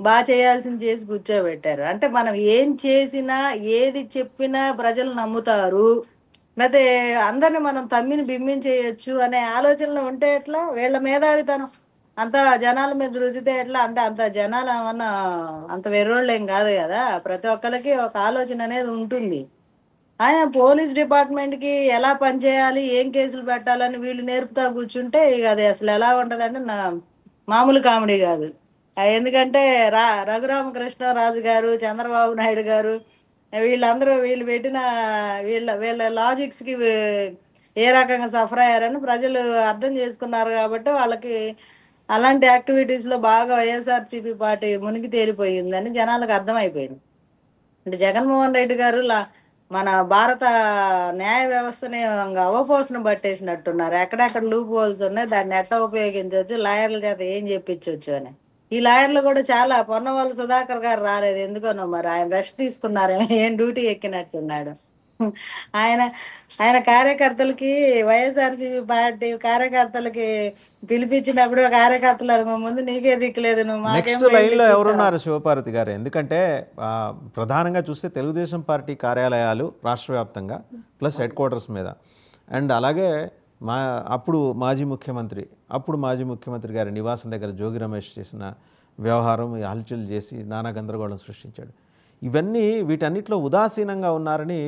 బాగా చేయాల్సింది చేసి కూర్చోబెట్టారు. అంటే మనం ఏం చేసినా ఏది చెప్పినా ప్రజలు నమ్ముతారు, లేకపోతే అందరిని మనం తమ్మిని బిమ్మించేయచ్చు అనే ఆలోచనలో ఉంటే ఎట్లా? వీళ్ళ మేధావితనం అంత జనాల మీద రుద్దితే ఎట్లా? అంటే అంత జనాలు ఏమన్నా అంత వెర్రోళ్ళు ఏం కాదు కదా. ప్రతి ఒక్కరికి ఒక ఆలోచన అనేది ఉంటుంది. ఆయన పోలీస్ డిపార్ట్మెంట్కి ఎలా పనిచేయాలి, ఏం కేసులు పెట్టాలని వీళ్ళు నేర్పుతా కూర్చుంటే ఇక అది అసలు ఎలా ఉంటుందంటే మామూలు కామెడీ కాదు. ఎందుకంటే రఘురామకృష్ణరాజు గారు, చంద్రబాబు నాయుడు గారు, వీళ్ళందరూ వీళ్ళు పెట్టిన వీళ్ళ లాజిక్స్కి ఏ రకంగా సఫర్ అయ్యారని ప్రజలు అర్థం చేసుకున్నారు. కాబట్టి వాళ్ళకి అలాంటి యాక్టివిటీస్లో బాగా వైఎస్ఆర్సీపీ పార్టీ మునిగి తేలిపోయిందని జనాలకు అర్థమైపోయింది. అంటే జగన్మోహన్ రెడ్డి గారు మన భారత న్యాయ వ్యవస్థని అవపోసన పట్టేసినట్టున్నారు. ఎక్కడెక్కడ లూప్ హోల్స్ ఉన్నాయి, దాన్ని ఎట్లా ఉపయోగించవచ్చు, లాయర్ల చేత ఏం చెప్పించవచ్చు అని. ఈ లాయర్లు కూడా చాలా పొన్నవాళ్ళు సుధాకర్ గారు రాలేదు ఎందుకనో, మరి ఆయన రెస్ట్ తీసుకున్నారేమో, ఏం డ్యూటీ ఎక్కినట్టున్నాడు. ఆయన కార్యకర్తలకి వైఎస్ఆర్సీపీ పార్టీ కార్యకర్తలకి పిలిపించినప్పుడు కార్యకర్తలు ముందు నీకే దిక్కులేదు, నువ్వు నెక్స్ట్ లైన్లో ఎవరున్నారు శివపార్వతి గారు? ఎందుకంటే ప్రధానంగా చూస్తే తెలుగుదేశం పార్టీ కార్యాలయాలు రాష్ట్ర వ్యాప్తంగా ప్లస్ హెడ్ క్వార్టర్స్ మీద, అండ్ అలాగే అప్పుడు మాజీ ముఖ్యమంత్రి గారి నివాసం దగ్గర జోగి రమేష్ చేసిన వ్యవహారం హల్చల్ చేసి నానా గందరగోళం సృష్టించాడు. వీటన్నిటిలో ఉదాసీనంగా ఉన్నారని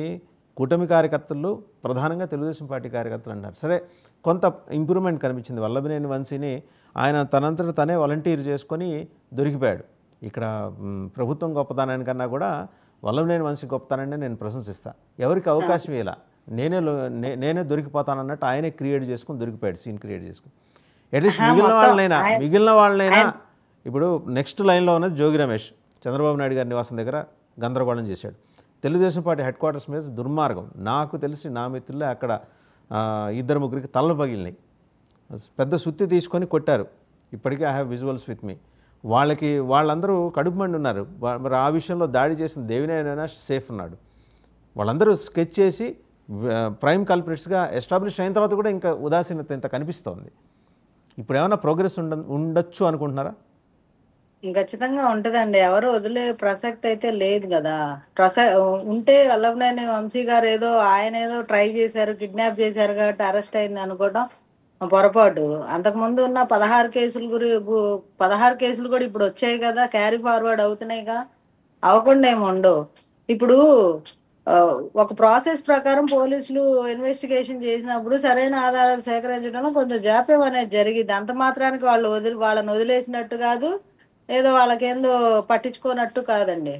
కూటమి కార్యకర్తలు ప్రధానంగా తెలుగుదేశం పార్టీ కార్యకర్తలు అన్నారు. సరే, కొంత ఇంప్రూవ్మెంట్ కనిపించింది. వల్లభనేని వంశీని ఆయన తనంతట తనే వాలంటీర్ చేసుకొని దొరికిపోయాడు. ఇక్కడ ప్రభుత్వం గొప్పతనానికన్నా కూడా వల్లభనేని వంశీ గొప్పతనాన్ని నేను ప్రశంసిస్తాను. ఎవరికి అవకాశం ఇలా నేనే దొరికిపోతానన్నట్టు ఆయనే క్రియేట్ చేసుకుని దొరికిపోయాడు, సీన్ క్రియేట్ చేసుకుని. అట్లీస్ట్ మిగిలిన వాళ్ళనైనా ఇప్పుడు నెక్స్ట్ లైన్లో ఉన్నది జోగి రమేష్ చంద్రబాబు నాయుడు గారి నివాసం దగ్గర గందరగోళం చేశాడు. తెలుగుదేశం పార్టీ హెడ్ క్వార్టర్స్ మీద దుర్మార్గం. నాకు తెలిసి నా మిత్రులే అక్కడ 2-3 తలలు పగిలినాయి. పెద్ద సుత్తి తీసుకొని కొట్టారు. ఇప్పటికీ I have visuals with me. వాళ్ళందరూ కడుపు మండి ఉన్నారు. మరి ఆ విషయంలో దాడి చేసిన దేవినేనైనా సేఫ్ ఉన్నాడు. వాళ్ళందరూ స్కెచ్ చేసి ప్రైమ్ కల్ప్రిట్స్గా ఎస్టాబ్లిష్ అయిన తర్వాత కూడా ఇంకా ఉదాసీనత ఇంత కనిపిస్తోంది. ఇప్పుడు ఏమైనా ప్రోగ్రెస్ ఉండొచ్చు అనుకుంటున్నారా? ఖచ్చితంగా ఉంటదండి. ఎవరు వదిలే ప్రసక్తి అయితే లేదు కదా. ఉంటే వల్లభనేని వంశీ గారు ఆయన ఏదో ట్రై చేశారు, కిడ్నాప్ చేశారు కాబట్టి అరెస్ట్ అయింది అనుకోవడం పొరపాటు. అంతకుముందు ఉన్న 16 కేసులు కూడా ఇప్పుడు వచ్చాయి కదా, క్యారీ ఫార్వర్డ్ అవుతున్నాయిగా, అవ్వకుండా ఏమి ఉండవు. ఇప్పుడు ఒక ప్రాసెస్ ప్రకారం పోలీసులు ఇన్వెస్టిగేషన్ చేసినప్పుడు సరైన ఆధారాలు సేకరించడంలో కొంత జాప్యం అనేది జరిగింది. అంత మాత్రానికి వాళ్ళని వదిలేసినట్టు కాదు, ఏదో వాళ్ళకేందో పట్టించుకోనట్టు కాదండి.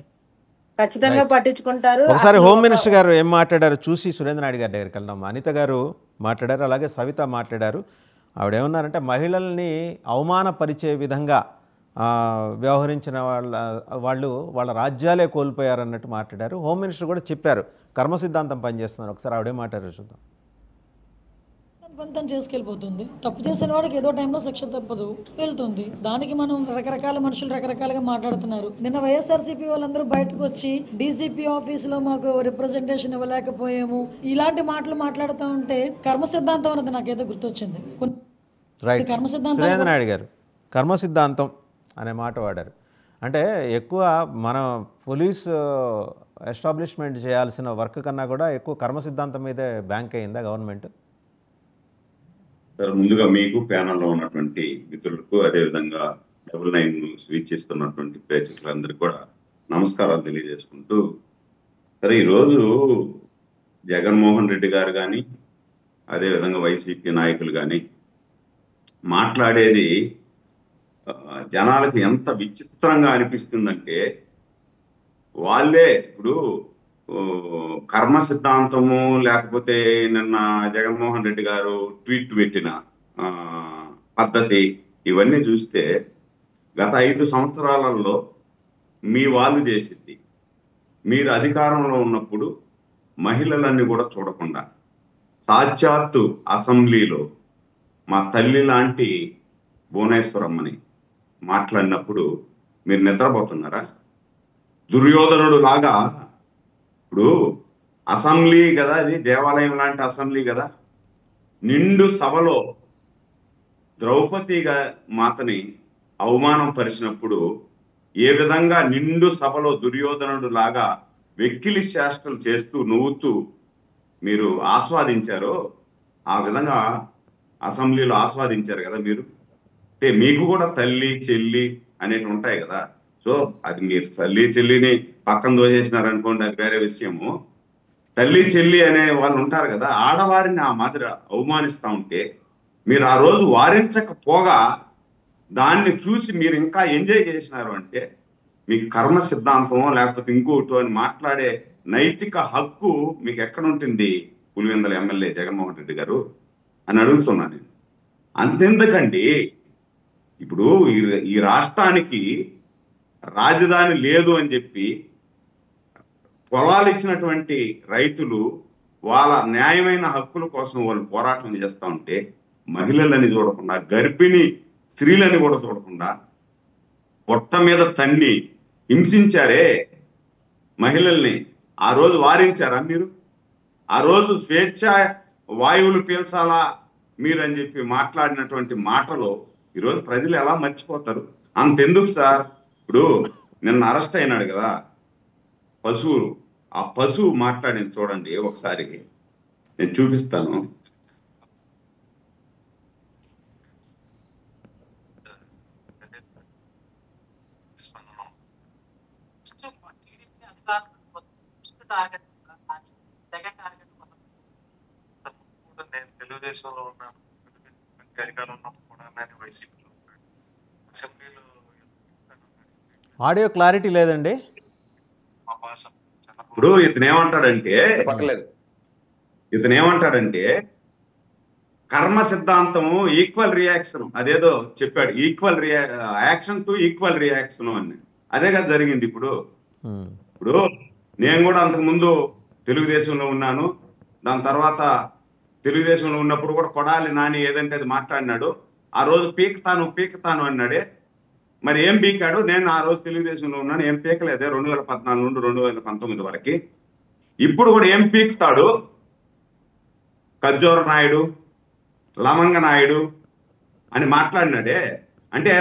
ఖచ్చితంగా పట్టించుకుంటారు. ఒకసారి హోమ్ మినిస్టర్ గారు ఏం మాట్లాడారు చూసి సురేంద్ర నాయుడు గారి దగ్గరికి వెళ్దాం. అనిత గారు మాట్లాడారు, అలాగే సవిత మాట్లాడారు. ఆవిడేమన్నారంటే మహిళల్ని అవమానపరిచే విధంగా వ్యవహరించిన వాళ్ళు వాళ్ళ రాజ్యాలే కోల్పోయారన్నట్టు మాట్లాడారు. హోమ్ మినిస్టర్ కూడా చెప్పారు కర్మ సిద్ధాంతం పనిచేస్తున్నారు. ఒకసారి ఆవిడే మాట్లాడారు, చూద్దాం. తను చేసుకెళ్ళిపోతుంది. తప్పు చేసిన వాడికి ఏదో టైంలో శిక్ష తప్పదు, వెళ్తుంది. దానికి మనం రకరకాల మనుషులు రకరకాలుగా మాట్లాడుతున్నారు. నిన్న వైఎస్ఆర్సీపీ వాళ్ళందరూ బయటకు వచ్చి డీసీపీ ఆఫీసులో మాకు రిప్రజెంటేషన్ ఇవ్వలేకపోయాము ఇలాంటి మాటలు మాట్లాడుతూ ఉంటే కర్మ సిద్ధాంతం అన్నది నాకేదో గుర్తొచ్చింది. కర్మ సిద్ధాంతం సురేంద్ర నాయుడు గారు కర్మ సిద్ధాంతం అనే మాట వాడారు. అంటే ఎక్కువ మన పోలీస్ ఎస్టాబ్లిష్మెంట్ చేయాల్సిన వర్క్ కన్నా కూడా ఎక్కువ కర్మ సిద్ధాంతం మీదే బ్యాంక్ అయిందా గవర్నమెంట్? సార్, ముందుగా మీకు ప్యానల్లో ఉన్నటువంటి మిత్రులకు, అదేవిధంగా 99 వీక్షిస్తున్నటువంటి ప్రేక్షకులందరికీ కూడా నమస్కారాలు తెలియజేసుకుంటూ, సరే ఈరోజు జగన్మోహన్ రెడ్డి గారు కానీ అదేవిధంగా వైసీపీ నాయకులు కానీ మాట్లాడేది జనాలకు ఎంత విచిత్రంగా అనిపిస్తుందంటే, వాళ్ళే ఇప్పుడు కర్మ సిద్ధాంతము లేకపోతే నిన్న జగన్మోహన్ రెడ్డి గారు ట్వీట్ పెట్టిన పద్ధతి ఇవన్నీ చూస్తే గత 5 సంవత్సరాలలో మీ వాళ్ళు చేసింది, మీరు అధికారంలో ఉన్నప్పుడు మహిళలన్నీ కూడా చూడకుండా సాక్షాత్తు అసెంబ్లీలో మా తల్లి లాంటి భువనేశ్వరమ్మని మాట్లాడినప్పుడు మీరు నిద్రపోతున్నారా? దుర్యోధనుడు లాగా, ఇప్పుడు అసెంబ్లీ కదా, అది దేవాలయం లాంటి అసెంబ్లీ కదా, నిండు సభలో ద్రౌపది మాతని అవమానం పరిచినప్పుడు ఏ విధంగా నిండు సభలో దుర్యోధనుడు లాగా వెక్కిలి చేష్టలు చేస్తూ నవ్వుతూ మీరు ఆస్వాదించారో ఆ విధంగా అసెంబ్లీలో ఆస్వాదించారు కదా మీరు. అంటే మీకు కూడా తల్లి చెల్లి అనేవి ఉంటాయి కదా. సో అది మీరు తల్లి చెల్లిని పక్కన దోచేసినారనుకోండి, అది వేరే విషయము. తల్లి చెల్లి అనే వాళ్ళు ఉంటారు కదా, ఆడవారిని ఆ మాదిరి అవమానిస్తూ ఉంటే మీరు ఆ రోజు వారించకపోగా దాన్ని చూసి మీరు ఇంకా ఎంజాయ్ చేసినారు అంటే మీకు కర్మ సిద్ధాంతమో లేకపోతే ఇంకోటో అని మాట్లాడే నైతిక హక్కు మీకు ఎక్కడ ఉంటుంది పులివెందుల ఎమ్మెల్యే జగన్మోహన్ రెడ్డి గారు అని అడుగుతున్నాను నేను. అంతెందుకండి, ఇప్పుడు ఈ రాష్ట్రానికి రాజధాని లేదు అని చెప్పి పొలాలు ఇచ్చినటువంటి రైతులు వాళ్ళ న్యాయమైన హక్కుల కోసం వాళ్ళు పోరాటం చేస్తూ ఉంటే మహిళలని చూడకుండా, గర్భిణీ స్త్రీలని కూడా చూడకుండా పొట్ట మీద తన్ని హింసించారే మహిళల్ని. ఆ రోజు వారించారా మీరు? ఆ రోజు స్వేచ్ఛ వాయువులు పీల్చాలా మీరు అని చెప్పి మాట్లాడినటువంటి మాటలు ఈరోజు ప్రజలు ఎలా మర్చిపోతారు? అంతెందుకు సార్, ఇప్పుడు నిన్న అరెస్ట్ అయినాడు కదా పశువు, ఆ పశువు మాట్లాడింది చూడండి ఒకసారి, నేను చూపిస్తాను. జగన్ నేను తెలుగుదేశంలో ఉన్నాను, అధికారంలో ఉన్నప్పుడు కూడా నేను వైసీపీలో ఉన్నాను. అసెంబ్లీలో ఆడియో క్లారిటీ లేదండి. మా భాష ఇప్పుడు ఇతను ఏమంటాడంటే కర్మ సిద్ధాంతము ఈక్వల్ రియాక్షన్, అదేదో చెప్పాడు, యాక్షన్ టు ఈక్వల్ రియాక్షన్ అని. అదే కదా జరిగింది. ఇప్పుడు నేను కూడా అంతకుముందు తెలుగుదేశంలో ఉన్నాను. దాని తర్వాత తెలుగుదేశంలో ఉన్నప్పుడు కూడా కొడాలి నాని ఏదంటే అది మాట్లాడినాడు. ఆ రోజు పీకుతాను అన్నాడే. మరి ఏం పీకాడు? నేను ఆ రోజు తెలుగుదేశంలో ఉన్నాను, ఏం పీకలేదే 2014 నుండి 2019 వరకు. ఇప్పుడు కూడా ఏం పీకుతాడు? ఖర్జూర నాయుడు, లమంగ నాయుడు అని మాట్లాడినాడే. అంటే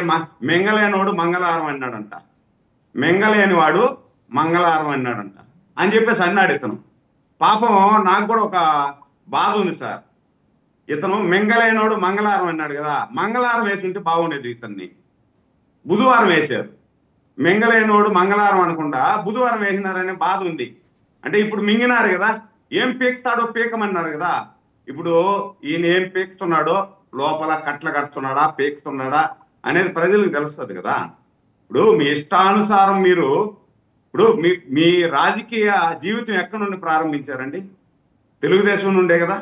మెంగలేనోడు మంగళవారం అన్నాడంట, మెంగలేని వాడు మంగళవారం అన్నాడంట అని చెప్పేసి అన్నాడు ఇతను. పాపం నాకు కూడా ఒక బాధ ఉంది సార్. ఇతను మెంగలేనోడు మంగళవారం అన్నాడు కదా, మంగళవారం వేసి ఉంటే బాగుండేది. ఇతన్ని బుధవారం వేశారు. మెంగలేనోడు మంగళవారం అనకుండా బుధవారం వేసినారనే బాధ ఉంది. అంటే ఇప్పుడు మింగినారు కదా, ఏం పీకుతాడో పీకమన్నారు కదా. ఇప్పుడు ఈయన ఏం పీకుతున్నాడో, లోపల కట్ల కడుతున్నాడా పీకుతున్నాడా అనేది ప్రజలకు తెలుస్తుంది కదా. ఇప్పుడు మీ ఇష్టానుసారం మీరు ఇప్పుడు మీ రాజకీయ జీవితం ఎక్కడి నుండి ప్రారంభించారండి? తెలుగుదేశం నుండే కదా.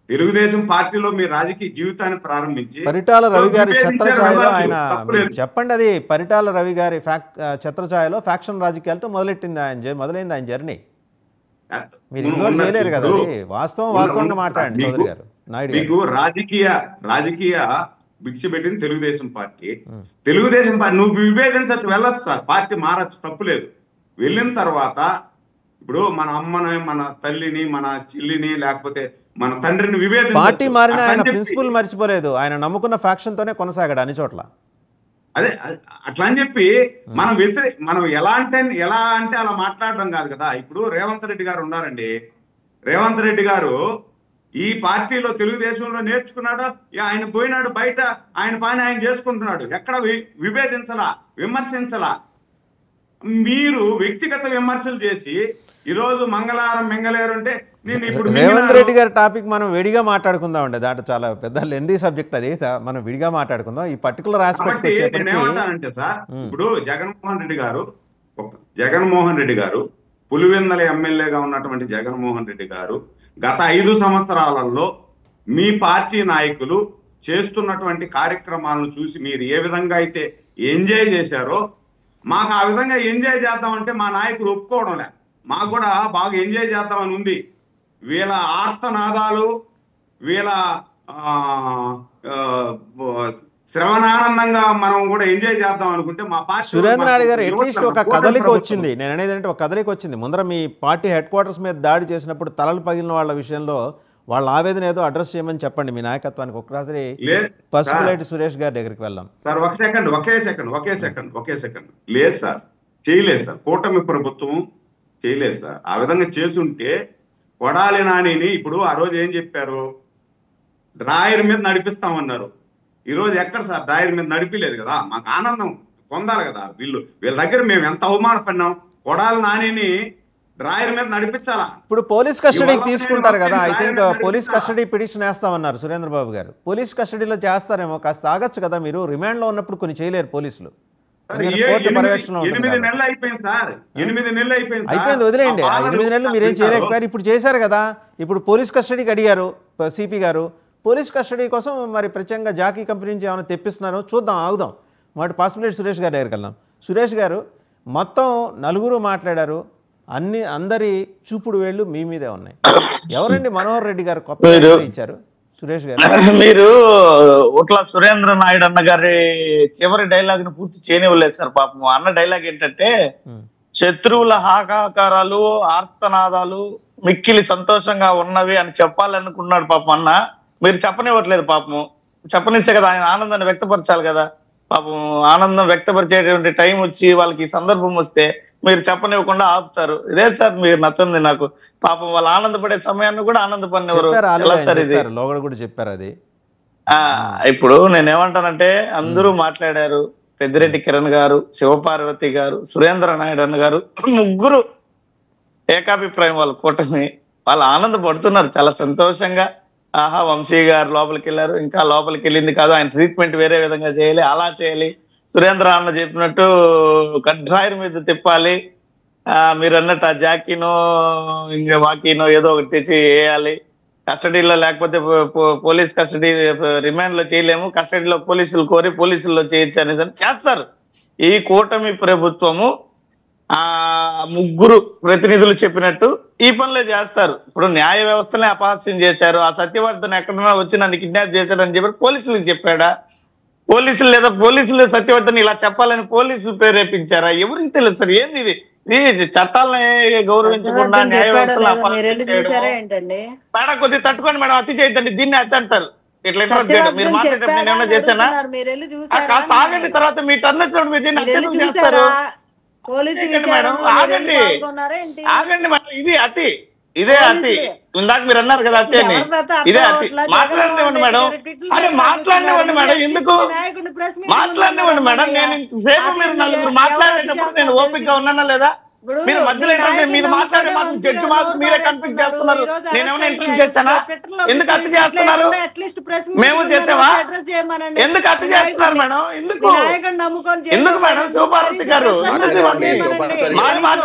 తెలుగుదేశం పార్టీలో మీ రాజకీయ జీవితాన్ని ప్రారంభించి పరిటాల రవి గారి ఛత్రఛాయలో ఆయన చెప్పండి, అది పరిటాల రవి గారి ఛత్రఛాయలో ఫ్యాక్షన్ రాజకీయాలతో మొదలైంది ఆయన జర్నీ. మీరు ఇగ్నోర్ చేయలేరు కదా, అది వాస్తవంగా మాట్లాడండి చౌదరి గారు. మీకు రాజకీయ భిక్ష పెట్టింది తెలుగుదేశం పార్టీ. తెలుగుదేశం పార్టీ నువ్వు విభేదించచ్చు, వెళ్ళొచ్చు సార్, పార్టీ మారచ్చు, తప్పులేదు. వెళ్ళిన తర్వాత ఇప్పుడు మన అమ్మని, మన తల్లిని, మన చెల్లిని, లేకపోతే మన తండ్రిని విభేదించ. పార్టీ మారిన ఆయన ప్రిన్సిపల్ మర్చిపోలేదు, ఆయన నమ్ముకున్న ఫ్యాక్షన్ తోనే కొనసాగాడు అన్ని చోట్ల. అదే అట్లా అని చెప్పి మనం ఎలా అంటే అలా మాట్లాడడం కాదు కదా. ఇప్పుడు రేవంత్ రెడ్డి గారు ఉన్నారండి. రేవంత్ రెడ్డి గారు ఈ పార్టీలో తెలుగుదేశంలో నేర్చుకున్నాడు, ఆయన పోయినాడు బయట, ఆయన పని ఆయన చేసుకుంటున్నాడు. ఎక్కడ విభేదించలా, విమర్శించలా. మీరు వ్యక్తిగత విమర్శలు చేసి ఈరోజు మంగళవారం మెంగలేరు అంటే నేను ఇప్పుడు రేవంత్ రెడ్డి గారి టాపిక్ మనం విడిగా మాట్లాడుకుందాం అండి. దాంట్లో చాలా పెద్ద లెందీ సబ్జెక్ట్, అది మనం విడిగా మాట్లాడుకుందాం. ఈ పర్టికులర్ ఆస్పెక్ట్ ఏమంటానంటే సార్, ఇప్పుడు జగన్మోహన్ రెడ్డి గారు పులివెందుల ఎమ్మెల్యేగా ఉన్నటువంటి జగన్మోహన్ రెడ్డి గారు గత 5 సంవత్సరాలలో మీ పార్టీ నాయకులు చేస్తున్నటువంటి కార్యక్రమాలను చూసి మీరు ఏ విధంగా అయితే ఎంజాయ్ చేశారో, మాకు ఆ విధంగా ఎంజాయ్ చేద్దామంటే మా నాయకులు ఒప్పుకోవడం లే. మాకు కూడా బాగా ఎంజాయ్ చేద్దామని ఉంది. వీళ్ళ ఆర్తనాదాలు, వీళ్ళ శ్రవణానందంగా మనం కూడా ఎంజాయ్ చేద్దాం అనుకుంటే మా పార్టీ సురేంద్ర నాయుడు గారు అట్లీస్ట్ ఒక కదలిక వచ్చింది. నేను అనేది అంటే ఒక కదలిక వచ్చింది. ముందర మీ పార్టీ హెడ్ క్వార్టర్స్ మీద దాడి చేసినప్పుడు తలలు పగిలిన వాళ్ళ విషయంలో వాళ్ళ ఆవేదన ఏదో అడ్రస్ చేయమని చెప్పండి మీ నాయకత్వానికి. ఒకసారి పసుపులేటి సురేష్ గారి దగ్గరికి వెళ్దాం సార్. ఒకే సెకండ్ లేదు సార్, చేయలేదు సార్. కూటమి ప్రభుత్వం చేయలేదు సార్. ఆ విధంగా చేసుంటే కొడాలి నానిని ఇప్పుడు ఆ రోజు ఏం చెప్పారు, డ్రాయర్ మీద నడిపిస్తామన్నారు. ఈరోజు ఎక్కడ సార్ డ్రాయర్ మీద నడిపిలేదు కదా. మాకు ఆనందం పొందాలి కదా. వీళ్ళ దగ్గర మేము ఎంత అవమానపడినాం. కొడాలి నానిని డ్రాయర్ మీద నడిపించాలా. ఇప్పుడు పోలీస్ కస్టడీకి తీసుకుంటారు కదా, I think police custody petition వేస్తామన్నారు సురేంద్రబాబు గారు. పోలీస్ కస్టడీలో చేస్తారేమో, కాస్త ఆగచ్చు కదా. మీరు రిమాండ్ లో ఉన్నప్పుడు కొన్ని చేయలేరు పోలీసులు. 8 నెలలు అయిపోయింది సార్, 8 నెలలు అయిపోయింది, వదిలేయండి. 8 నెలలు మీరేం చేయలేకపోయారు. ఇప్పుడు చేశారు కదా. ఇప్పుడు పోలీస్ కస్టడీకి అడిగారు సిపి గారు. పోలీస్ కస్టడీ కోసం మరి ప్రత్యేకంగా జాకీ కంపెనీ నుంచి ఏమైనా తెప్పిస్తున్నారో చూద్దాం, ఆగుదాం. వాటి పాసిబిలిటీ సురేష్ గారి దగ్గరికి వెళ్దాం. సురేష్ గారు, మొత్తం 4 మాట్లాడారు, అందరి చూపుడు వేళ్ళు మీ మీదే ఉన్నాయి. ఎవరండి మనోహర్ రెడ్డి గారు కొత్త ఇచ్చారు? సురేష్ గారు, మీరు ఉట్ల సురేంద్ర నాయుడు అన్న గారి చివరి డైలాగ్ ను పూర్తి చేయనివ్వలేదు సార్. పాపం అన్న డైలాగ్ ఏంటంటే, శత్రువుల హాకాకారాలు, ఆర్తనాదాలు మిక్కిలి సంతోషంగా ఉన్నవి అని చెప్పాలనుకున్నాడు పాపం అన్న. మీరు చెప్పనివ్వట్లేదు. పాపం చెప్పనిస్తే కదా ఆయన ఆనందాన్ని వ్యక్తపరచాలి కదా. పాపం ఆనందం వ్యక్తపరిచేటువంటి టైం వచ్చి వాళ్ళకి సందర్భం వస్తే మీరు చెప్పనివ్వకుండా ఆపుతారు. ఇదే సార్ మీరు నచ్చింది నాకు. పాపం వాళ్ళు ఆనందపడే సమయాన్ని కూడా ఆనందపడినవారు. చెప్పారు అది. ఇప్పుడు నేనేమంటానంటే, అందరూ మాట్లాడారు. పెద్దిరెడ్డి కిరణ్ గారు, శివపార్వతి గారు, సురేంద్ర నాయుడు అన్న గారు, ముగ్గురు ఏకాభిప్రాయం. వాళ్ళ కూటమి వాళ్ళు ఆనందపడుతున్నారు చాలా సంతోషంగా. ఆహా వంశీ గారు లోపలికి వెళ్ళారు, ఇంకా లోపలికి వెళ్ళింది కాదు, ఆయన ట్రీట్మెంట్ వేరే విధంగా చేయాలి, అలా చేయాలి, సురేంద్ర అన్న చెప్పినట్టు కడ్రాయర్ మీద తిప్పాలి, మీరు అన్నట్టు ఆ జాకీనో ఇంకా వాకీనో ఏదో ఒకటి తెచ్చి వేయాలి, కస్టడీలో లేకపోతే పోలీస్ కస్టడీ రిమాండ్ లో చేయలేము, కస్టడీలో పోలీసులు కోరి పోలీసుల్లో చేయొచ్చు అనేది చేస్తారు. ఈ కూటమి ప్రభుత్వము ముగ్గురు ప్రతినిధులు చెప్పినట్టు ఈ పనులే చేస్తారు. ఇప్పుడు న్యాయ వ్యవస్థనే అపహాస్యం చేశారు. ఆ సత్యవర్ధన్ ఎక్కడన్నా వచ్చి నన్ను కిడ్నాప్ చేశాడని చెప్పి పోలీసులకు చెప్పాడా? పోలీసులు లేదా పోలీసులు సత్యవర్ధన్ ఇలా చెప్పాలని పోలీసులు ప్రేరేపించారా? ఎవరికి తెలుసు సార్? ఏంది ఇది? ఇది చట్టాలని గౌరవించకుండా న్యాయ వ్యవస్థను అపహాస్యం చేయడం. మేడం కొద్దిగా తట్టుకోండి మేడం, అతి చేయొద్దండి, దీన్ని అతి అంటారు. ఇట్లా ఇంటర్వ్యూ చేయడం, మీరు మాట్లాడేటప్పుడు నేను ఏమన్నా చేశానా? ఆగండి, తర్వాత మీ టర్న్ వచ్చినప్పుడు మీరు దీన్ని అత్యంతం చేస్తారు. మేడం ఆగండి మేడం, ఇది అతి, ఇదే అతి. ఇందాక మీరు అన్నారు కదా అతి అని, ఇదే అతి. మాట్లాడినివ్వండి మేడం, అరే మాట్లాడినివ్వండి మేడం, ఎందుకు మాట్లాడినివ్వండి మేడం? నేను ఇంతసేపు మీరు నలుగురు మాట్లాడేటప్పుడు నేను ఓపికగా ఉన్నానా లేదా? మీరు మధ్యలో ఏంటంటే మీరు మాట్లాడే మాత్రం జడ్జి మాత్రం మీరే కన్ఫ్యూజ్ చేస్తున్నారు. నేనేమైనా ఇంటర్వ్యూ చేశానా? ఎందుకు అతి చేస్తున్నారు? మేము చేసామా? ఎందుకు అతి చేస్తున్నారు మేడం? ఎందుకు మేడం? శివపార్వతి గారు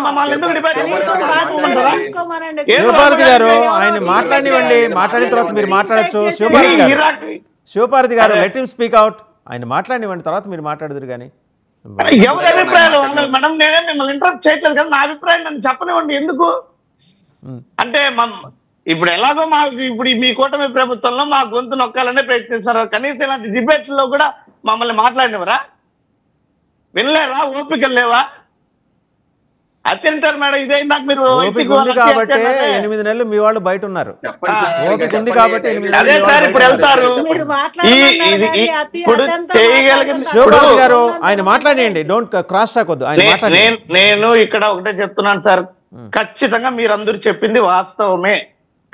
మమ్మల్ని ఎందుకు డిబేట్ చేస్తారా? శివపార్వతి గారు ఆయన మాట్లాడివ్వండి, మాట్లాడిన తర్వాత మీరు మాట్లాడచ్చు. శివపార్వతి గారు లెట్ హిమ్ స్పీక్ అవుట్, ఆయన మాట్లాడివ్వండి, తర్వాత మీరు మాట్లాడదురు కానీ. ఎవరి అభిప్రాయాలు మేడం, నేనే మిమ్మల్ని ఇంటరప్ట్ చేయట్లేదు కదా, నా అభిప్రాయం నన్ను చెప్పనివ్వండి. ఎందుకు అంటే ఇప్పుడు ఎలాగో మాకు ఇప్పుడు మీ కూటమి ప్రభుత్వంలో మా గొంతు నొక్కాలనే ప్రయత్నిస్తున్నారు. కనీసం ఇలాంటి డిబేట్లలో కూడా మమ్మల్ని మాట్లాడినవరా? వినలేరా? ఓపికలు లేవా? అత్యంటారు మేడం, ఇదే ఇందాక మీరు కాబట్టి 8 నెలలు మీ వాళ్ళు బయట ఉన్నారు. ఓపిక ఉంది కాబట్టి అదే సార్ ఇప్పుడు వెళ్తారు. ఇప్పుడు చేయగలిగింది శివపార్వతి గారు ఆయన మాట్లాడండి, డోంట్ క్రాస్ టాక్ వద్దు. నేను ఇక్కడ ఒకటే చెప్తున్నాను సార్, ఖచ్చితంగా మీరందరూ చెప్పింది వాస్తవమే.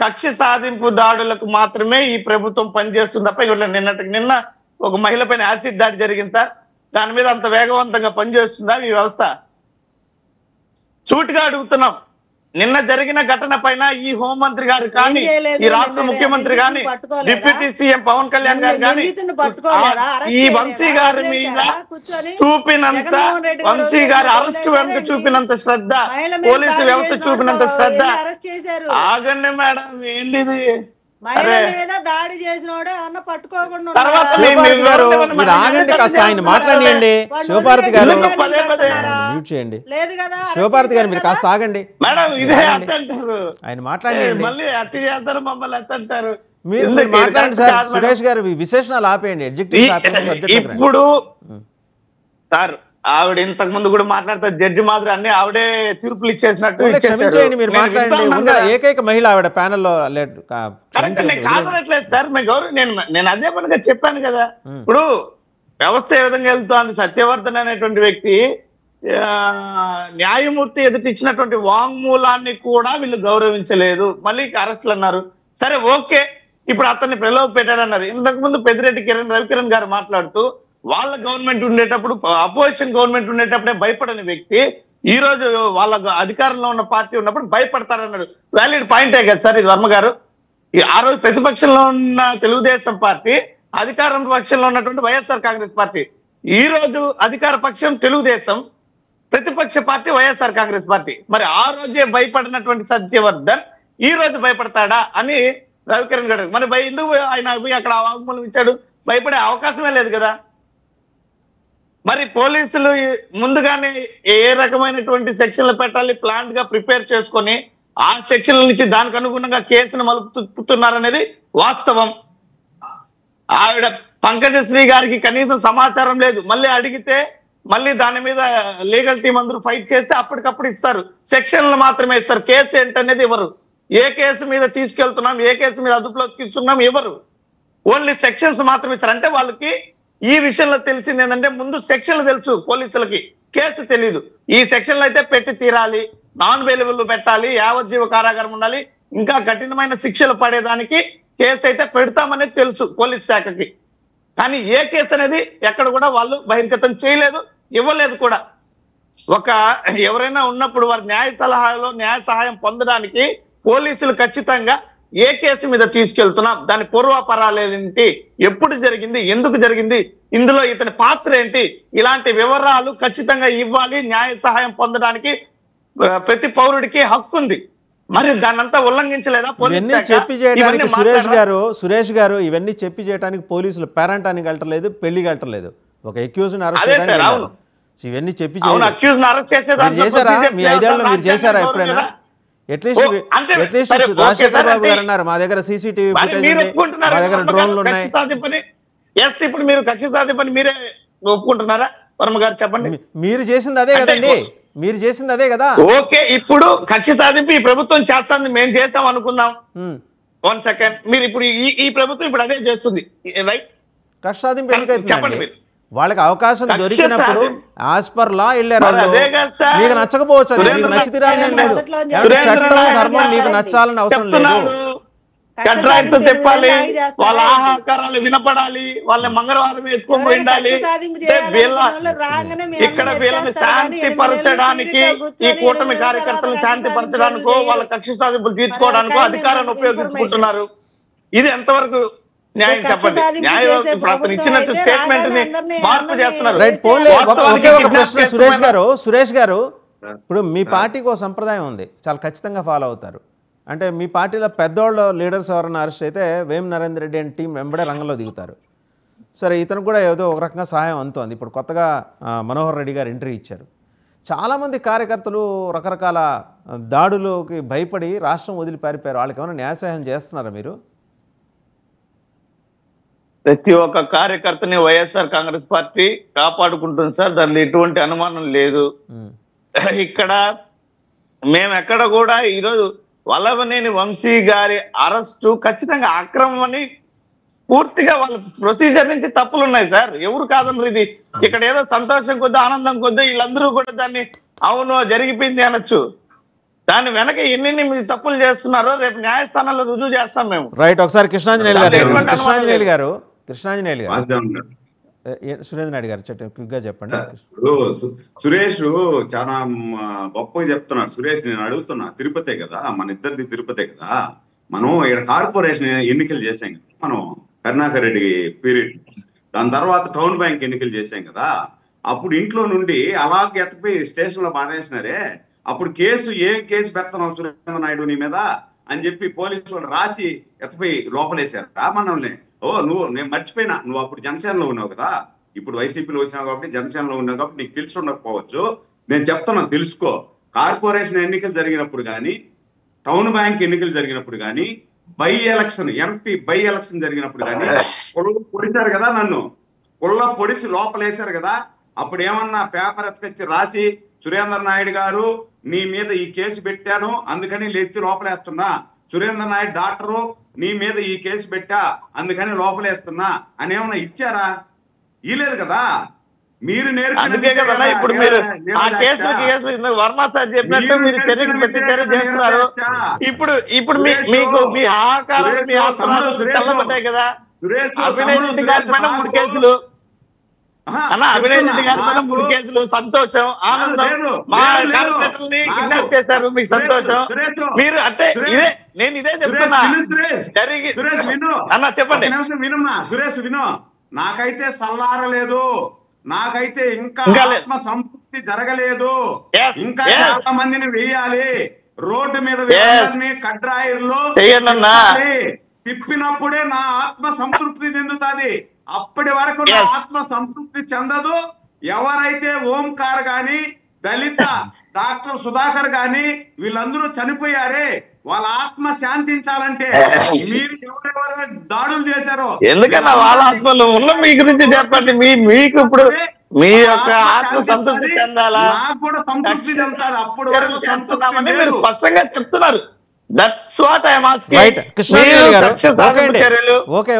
కక్ష సాధింపు దాడులకు మాత్రమే ఈ ప్రభుత్వం పనిచేస్తుంది తప్ప నిన్న ఒక మహిళ పైన యాసిడ్ దాడి జరిగింది సార్, దాని మీద అంత వేగవంతంగా పనిచేస్తుందా ఈ వ్యవస్థ? సూటిగా అడుగుతున్నాం. నిన్న జరిగిన ఘటన పైన ఈ హోంమంత్రి గారు కానీ, ఈ రాష్ట్ర ముఖ్యమంత్రి కానీ, డిప్యూటీ సీఎం పవన్ కళ్యాణ్ గారు కానీ ఈ వంశీ గారి మీద చూపినంత, వంశీ గారి అరెస్ట్ వెనుక చూపినంత శ్రద్ధ, పోలీసు వ్యవస్థ చూపినంత శ్రద్ధ. ఆగండి మేడం, ఏంటిది? దాడి చేసినోడే అన్న పట్టుకోకుండా ఆయన మాట్లాడండి. శివపార్వతి గారు మ్యూట్ చేయండి. శివపార్వతి గారు మీరు కాస్త ఆగండి మేడం, ఇదే అంటారు ఆయన మాట్లాడండి. మళ్ళీ అతి చేస్తారు, మమ్మల్ని అంటారు. మీరు మాట్లాడండి సార్. సురేష్ గారు విశేషణాలు ఆపేయండి, ఎడ్జెక్టివ్. ఇప్పుడు సార్ ఆవిడ ఇంతకు ముందు కూడా మాట్లాడతారు, జడ్జి మాదిరి అన్ని ఆవిడే తీర్పులు ఇచ్చేసినట్టు. క్షమించేయండి, మీరు మాట్లాడండి. ఏకైక మహిళ ఆవిడ ప్యానెల్లో కాదనట్లేదు సార్, మీ గౌరవం. నేను అదే పనిగా చెప్పాను కదా. ఇప్పుడు వ్యవస్థ ఏ విధంగా వెళ్తోంది? సత్యవర్ధన్ అనేటువంటి వ్యక్తి న్యాయమూర్తి ఎదుటి ఇచ్చినటువంటి వాంగ్మూలాన్ని కూడా వీళ్ళు గౌరవించలేదు, మళ్ళీ అరెస్టులు అన్నారు. సరే ఓకే, ఇప్పుడు అతన్ని ప్రలోభ పెట్టాడన్నారు. ఇంతకు ముందు పెద్దిరెడ్డి రవికిరణ్ గారు మాట్లాడుతూ వాళ్ళ గవర్నమెంట్ ఉండేటప్పుడు, అపోజిషన్ గవర్నమెంట్ ఉండేటప్పుడే భయపడని వ్యక్తి ఈ రోజు వాళ్ళ అధికారంలో ఉన్న పార్టీ ఉన్నప్పుడు భయపడతారన్నాడు. వ్యాలిడ్ పాయింటే కదా సార్ ఇది వర్మ గారు? ఆ రోజు ప్రతిపక్షంలో ఉన్న తెలుగుదేశం పార్టీ, అధికారం పక్షంలో ఉన్నటువంటి వైఎస్ఆర్ కాంగ్రెస్ పార్టీ. ఈ రోజు అధికార పక్షం తెలుగుదేశం, ప్రతిపక్ష పార్టీ వైఎస్ఆర్ కాంగ్రెస్ పార్టీ. మరి ఆ రోజే భయపడినటువంటి సత్యవర్ధన్ ఈ రోజు భయపడతాడా అని రవికిరణ్ గారు. మరి ఎందుకు ఆయన అక్కడ వాగ్మూలం ఇచ్చాడు? భయపడే అవకాశమే లేదు కదా. మరి పోలీసులు ముందుగానే ఏ రకమైనటువంటి సెక్షన్లు పెట్టాలి ప్లాన్ గా ప్రిపేర్ చేసుకొని ఆ సెక్షన్ల నుంచి దానికి అనుగుణంగా కేసును మలుపుతున్నారనేది వాస్తవం. ఆవిడ పంకజశ్రీ గారికి కనీసం సమాచారం లేదు. మళ్ళీ అడిగితే మళ్ళీ దాని మీద లీగల్ టీం అందరూ ఫైట్ చేస్తే అప్పటికప్పుడు ఇస్తారు, సెక్షన్లు మాత్రమే ఇస్తారు. కేసు ఏంటనేది ఎవరు, ఏ కేసు మీద తీసుకెళ్తున్నాం, ఏ కేసు మీద అదుపులోకి తీసుకున్నాం ఎవరు, ఓన్లీ సెక్షన్స్ మాత్రమే ఇస్తారు. అంటే వాళ్ళకి ఈ విషయంలో తెలిసింది ఏంటంటే ముందు సెక్షన్లు తెలుసు పోలీసులకి, కేసు తెలియదు. ఈ సెక్షన్లు అయితే పెట్టి తీరాలి, నాన్ అవైలబుల్ పెట్టాలి, యావజ్జీవ కారాగారం ఉండాలి, ఇంకా కఠినమైన శిక్షలు పడేదానికి కేసు అయితే పెడతామనేది తెలుసు పోలీస్ శాఖకి. కానీ ఏ కేసు అనేది ఎక్కడ కూడా వాళ్ళు బహిర్గతం చేయలేదు, ఇవ్వలేదు కూడా. ఒక ఎవరైనా ఉన్నప్పుడు వారి న్యాయ సహాయం పొందడానికి పోలీసులు ఖచ్చితంగా ఏ కేసు మీద తీసుకెళ్తున్నాం, దాని పూర్వాపరాలేంటి, ఎప్పుడు జరిగింది, ఎందుకు జరిగింది, ఇందులో ఇతని పాత్ర ఏంటి, ఇలాంటి వివరాలు ఖచ్చితంగా ఇవ్వాలి. న్యాయ సహాయం పొందడానికి ప్రతి పౌరుడికి హక్కు ఉంది. మరి దాన్నంతా ఉల్లంఘించలేదా ఇవన్నీ చెప్పి చేయడానికి సురేష్ గారు ఇవన్నీ చెప్పి చేయడానికి పోలీసులు పేరంటానికి వెళ్ళలేదు, పెళ్లికి వెళ్ళలేదు, ఒక అక్యూజ్ని అరెస్ట్ చేయడానికి. ఇవన్నీ చెప్పి చేశారా? మీ 5 ఏళ్ళలో మీరు చేశారా ఎప్పుడైనా? అట్లీస్ట్ రాజశేఖర్ బాబు గారు అన్నారు మా దగ్గర సీసీటీవీ ఫుటేజ్ ఉంది, మా దగ్గర డ్రోన్లు ఉన్నాయి. ఇప్పుడు మీరు కక్ష సాధింపని మీరే ఒప్పుకుంటున్నారా వర్మ గారు? చెప్పండి. మీరు చేసింది అదే కదండి, మీరు చేసింది అదే కదా. ఓకే, ఇప్పుడు కక్ష సాధింపు ఈ ప్రభుత్వం చేస్తుంది, మేము చేస్తాం అనుకుందాం. 1 సెకండ్, మీరు ఇప్పుడు ఈ ప్రభుత్వం ఇప్పుడు అదే చేస్తుంది, రైట్? కక్ష సాధింపు ఎందుకైతే వాళ్ళకి అవకాశం దొరికినప్పుడు యాజ్ పర్ లా వెళ్ళారు. మీకు నచ్చకపోవచ్చు, అది మీకు నచ్చి తిరాలని లేదు. చట్టం ధర్మం నీకు నచ్చాలని అవసరం లేదు. కట్రాయితో చెప్పాలి, వాళ్ళ ఆహాకారాలు వినపడాలి, వాళ్ళ మంగళవారం ఎత్తుకొని ఉండాలి. ఇక్కడ వీళ్ళని శాంతి పరచడానికి, ఈ కూటమి కార్యకర్తలను శాంతి పరచడానికో వాళ్ళ కక్ష సాధింపులు తీర్చుకోవడానికో అధికారాన్ని ఉపయోగించుకుంటున్నారు. ఇది ఎంతవరకు న్యాయం చెప్పండి? న్యాయం ఇప్పుడు అతను ఇచ్చినట్టు స్టేట్మెంట్ ని మార్పు చేస్తున్నారు. సురేష్ గారు ఇప్పుడు మీ పార్టీకి ఒక సంప్రదాయం ఉంది, చాలా ఖచ్చితంగా ఫాలో అవుతారు. అంటే మీ పార్టీలో పెద్దోళ్ళు లీడర్స్ ఎవరైనా అరెస్ట్ అయితే వేం నరేందర్ రెడ్డి అని టీం వెంబడే రంగంలో దిగుతారు. సరే, ఇతను కూడా ఏదో ఒక రకంగా సహాయం అందుతోంది. ఇప్పుడు కొత్తగా మనోహర్ రెడ్డి గారు ఎంట్రీ ఇచ్చారు. చాలామంది కార్యకర్తలు రకరకాల దాడులకి భయపడి రాష్ట్రం వదిలి పారిపోయారు. వాళ్ళకి ఏమైనా న్యాయ సహాయం చేస్తున్నారా మీరు? ప్రతి ఒక్క కార్యకర్తని వైఎస్ఆర్ కాంగ్రెస్ పార్టీ కాపాడుకుంటుంది సార్, దానిలో ఎటువంటి అనుమానం లేదు. ఇక్కడ మేము ఎక్కడ కూడా ఈరోజు వల్లభనేని వంశీ గారి అరెస్టు ఖచ్చితంగా అక్రమమని పూర్తిగా వాళ్ళ ప్రొసీజర్ నుంచి తప్పులు ఉన్నాయి సార్, ఎవరు కాదన్నారు. ఇది ఇక్కడ ఏదో సంతోషం కొద్ది ఆనందం కొద్ది వీళ్ళందరూ కూడా దాన్ని అవును జరిగిపోయింది అనొచ్చు. దాని వెనక ఎన్ని తప్పులు చేస్తున్నారో రేపు న్యాయస్థానాల్లో రుజువు చేస్తాం మేము. రైట్, ఒకసారి కృష్ణాంజనేయులు గారు సురేంద్ర నాయుడు గారు క్విక్గా చెప్పండి. సురేష్ చాలా గొప్పగా చెప్తున్నారు. సురేష్, నేను అడుగుతున్నా, తిరుపతే కదా, మన ఇద్దరిది తిరుపతే కదా, మనం ఇక్కడ కార్పొరేషన్ ఎన్నికలు చేసాం కదా మనం, కరుణాకర్ రెడ్డి పీరియడ్, దాని తర్వాత టౌన్ బ్యాంక్ ఎన్నికలు చేసాం కదా, అప్పుడు ఇంట్లో నుండి అలాగే ఎత్తపోయి స్టేషన్ లో పారేసినారే, అప్పుడు ఏం కేసు పెడుతున్నావు సురేంద్ర నాయుడు నీ మీద అని చెప్పి పోలీసు వాళ్ళు రాసి ఎత్తపోయి లోపలేశారా మనల్ని? నేను మర్చిపోయినా, నువ్వు అప్పుడు జనసేనలో ఉన్నావు కదా, ఇప్పుడు వైసీపీలో వచ్చినావు కాబట్టి జనసేనలో ఉన్నావు కాబట్టి నీకు తెలిసి ఉండకపోవచ్చు. నేను చెప్తున్నాను, తెలుసుకో. కార్పొరేషన్ ఎన్నికలు జరిగినప్పుడు కానీ, టౌన్ బ్యాంక్ ఎన్నికలు జరిగినప్పుడు కానీ, by election MP by election జరిగినప్పుడు కానీ పొడిచారు కదా, నన్ను పొడిసి లోపలేశారు కదా. అప్పుడు ఏమన్నా పేపర్ ఎత్తుకొచ్చి రాసి సురేంద్ర నాయుడు గారు నీ మీద ఈ కేసు పెట్టాను అందుకని ఎత్తి లోపలేస్తున్నా, సురేంద్ర నాయుడు డాక్టరు నీ మీద ఈ కేసు పెట్టా అందుకని లోపలేస్తున్నా అని ఏమన్నా ఇచ్చారా? ఇలేదు కదా. మీరు అందుకే కదా ఇప్పుడు మీరు ఆ కేసు వర్మ సార్ చెప్పినట్టు మీరు చర్యకు ప్రతి చర్య చేస్తున్నారు. ఇప్పుడు మీకు మీ ఆకారాలు మీ ఆత్మలు చల్లబడ్డాయి కదా. అభినయ్ రెడ్డి గారి పైన 3 కేసులు అన్న, అభినయ్ రెడ్డి గారి పైన 3 కేసులు, సంతోషం ఆనందం. మా కార్పొరేటర్ని కిడ్నాప్ చేశారు, మీకు సంతోషం. మీరు అంటే నేను ఇదే చెప్తున్నా జరిగి అన్న. చెప్పండి వినమ్మా సురేష్, విను. నాకైతే సల్లారలేదు, నాకైతే ఇంకా ఆత్మ సంతృప్తి జరగలేదు. ఇంకా చాలా మందిని వేయాలి రోడ్డు మీద, కడ్రాయిల్లో తిప్పినప్పుడే నా ఆత్మ సంతృప్తి చెందుతుంది. అప్పటి వరకు నా ఆత్మ సంతృప్తి చెందదు. ఎవరైతే ఓంకార్ గాని, దళిత డాక్టర్ సుధాకర్ గాని వీళ్ళందరూ చనిపోయారే, వాళ్ళ ఆత్మ శాంతించాలంటే మీరు ఎవరెవరైనా దాడులు చేశారో ఎందుకన్నా వాళ్ళ ఆత్మలు ఉన్న మీ గురించి చెప్పండి. మీకు ఇప్పుడు మీ యొక్క ఆత్మ సంతృప్తి చెందాలా? నాకు కూడా సంతృప్తి చెందాలి. అప్పుడు చేస్తున్నామని మీరు స్పష్టంగా చెప్తున్నారు.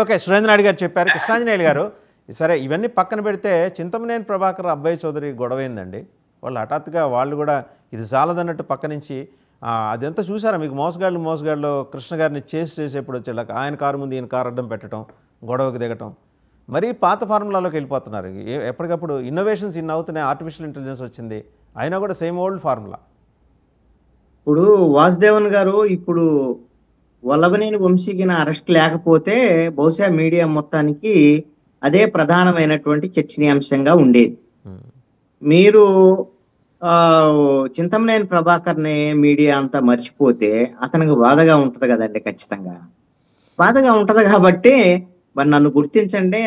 ఓకే, సురేంద్ర నాయుడు గారు చెప్పారు. కృష్ణాంజనేయులు గారు, సరే ఇవన్నీ పక్కన పెడితే చింతమనేని ప్రభాకర్ అబ్బాయి చౌదరి గొడవైందండి. వాళ్ళు హఠాత్తుగా వాళ్ళు కూడా ఇది చాలదన్నట్టు పక్క నుంచి అదంతా చూసారా మీకు? మోసగాళ్ళు కృష్ణ గారిని చేసేప్పుడు వచ్చేలాక ఆయన కారు ముందు ఈయన కారు అడ్డం పెట్టడం, గొడవకు దిగటం, మరీ పాత ఫార్ములాలోకి వెళ్ళిపోతున్నారు. ఎప్పటికప్పుడు ఇన్నోవేషన్స్ అవుతున్నాయి, ఆర్టిఫిషియల్ ఇంటెలిజెన్స్ వచ్చింది, అయినా కూడా సేమ్ ఓల్డ్ ఫార్ములా. ఇప్పుడు వాసుదేవన్ గారు ఇప్పుడు వల్లభనేని వంశీకి అరెస్ట్ లేకపోతే బహుశా మీడియా మొత్తానికి అదే ప్రధానమైనటువంటి చర్చనీయాంశంగా ఉండేది. మీరు చింతమనేని ప్రభాకర్ని మీడియా అంతా మర్చిపోతే అతనికి బాధగా ఉంటది కదండి. ఖచ్చితంగా బాధగా ఉంటది. కాబట్టి మరి నన్ను గుర్తించండి,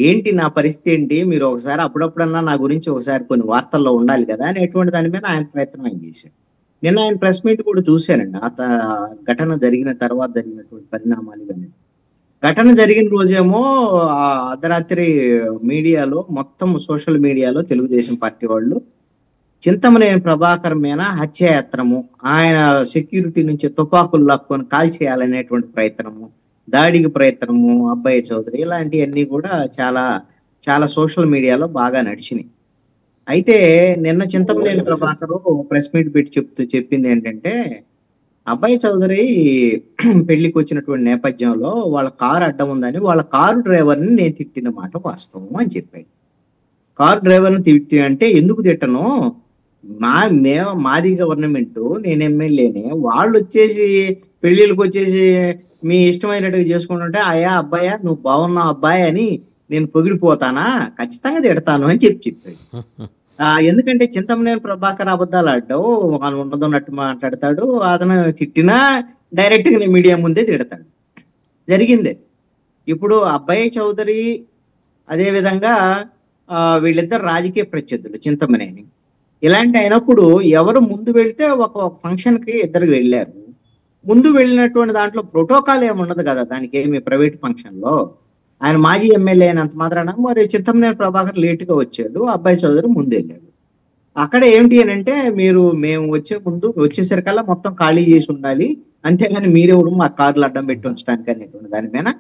ఏంటి నా పరిస్థితి ఏంటి, మీరు ఒకసారి అప్పుడప్పుడన్నా నా గురించి ఒకసారి కొన్ని వార్తల్లో ఉండాలి కదా అనేటువంటి దాని మీద ఆయన ప్రయత్నం ఆయన చేశారు. నిన్న ఆయన ప్రెస్ మీట్ కూడా చూశానండి. ఘటన జరిగిన తర్వాత జరిగినటువంటి పరిణామాలు ఇవన్నీ. ఘటన జరిగిన రోజేమో అర్ధరాత్రి మీడియాలో, మొత్తం సోషల్ మీడియాలో తెలుగుదేశం పార్టీ వాళ్ళు చింతమనేని ప్రభాకర్ మీద హత్యాయత్నము, ఆయన సెక్యూరిటీ నుంచి తుపాకులు లాక్కొని కాల్చేయాలనేటువంటి ప్రయత్నము, దాడికి ప్రయత్నము, అబ్బాయి చౌదరి, ఇలాంటివన్నీ కూడా చాలా చాలా సోషల్ మీడియాలో బాగా నడిచినాయి. అయితే నిన్న చింతమనేని ప్రభాకర్ ప్రెస్ మీట్ పెట్టి చెప్పింది ఏంటంటే, అబ్బాయి చౌదరి పెళ్లికి వచ్చినటువంటి నేపథ్యంలో వాళ్ళ కారు అడ్డం ఉందని వాళ్ళ కారు డ్రైవర్ని నేను తిట్టిన మాట వాస్తవం అని చెప్పాడు. కారు డ్రైవర్ని తిట్టి అంటే ఎందుకు తిట్టను, మాది గవర్నమెంట్, నేను ఎమ్మెల్యేనే, వాళ్ళు వచ్చేసి పెళ్లిళ్ళకి వచ్చేసి మీ ఇష్టమైనట్టుగా చేసుకుంటుంటే అయ్యా అబ్బాయా నువ్వు బాగున్నావు అబ్బాయి అని నేను పొగిడిపోతానా, ఖచ్చితంగా తిడతాను అని చెప్పాడు. ఎందుకంటే చింతమనేని ప్రభాకర్ అబద్ధాలు ఆడవు, ఉన్నదన్నట్టు మాట్లాడతాడు, అతను తిట్టినా డైరెక్ట్ గా మీడియా ముందే తిడతాడు. జరిగింది. ఇప్పుడు అబ్బాయి చౌదరి అదేవిధంగా వీళ్ళిద్దరు రాజకీయ ప్రత్యర్థులు చింతమనేని. ఇలాంటి అయినప్పుడు ఎవరు ముందు వెళ్తే ఒక ఫంక్షన్ కి ఇద్దరు వెళ్ళారు. ముందు వెళ్ళినటువంటి దాంట్లో ప్రోటోకాల్ ఏముండదు కదా, దానికి ఏమి ప్రైవేట్ ఫంక్షన్ లో. ఆయన మాజీ ఎమ్మెల్యే అయినంత మాత్రాన మరి చింతమనేని ప్రభాకర్ లేటుగా వచ్చాడు, అబ్బాయి చౌదరి ముందు వెళ్ళాడు. అక్కడ ఏమిటి అని అంటే, మేము వచ్చేసరికల్లా మొత్తం ఖాళీ చేసి ఉండాలి, అంతేగాని మీరెవరు మా కార్లు అడ్డం పెట్టి ఉంచడానికి అనేటువంటి దాని మీద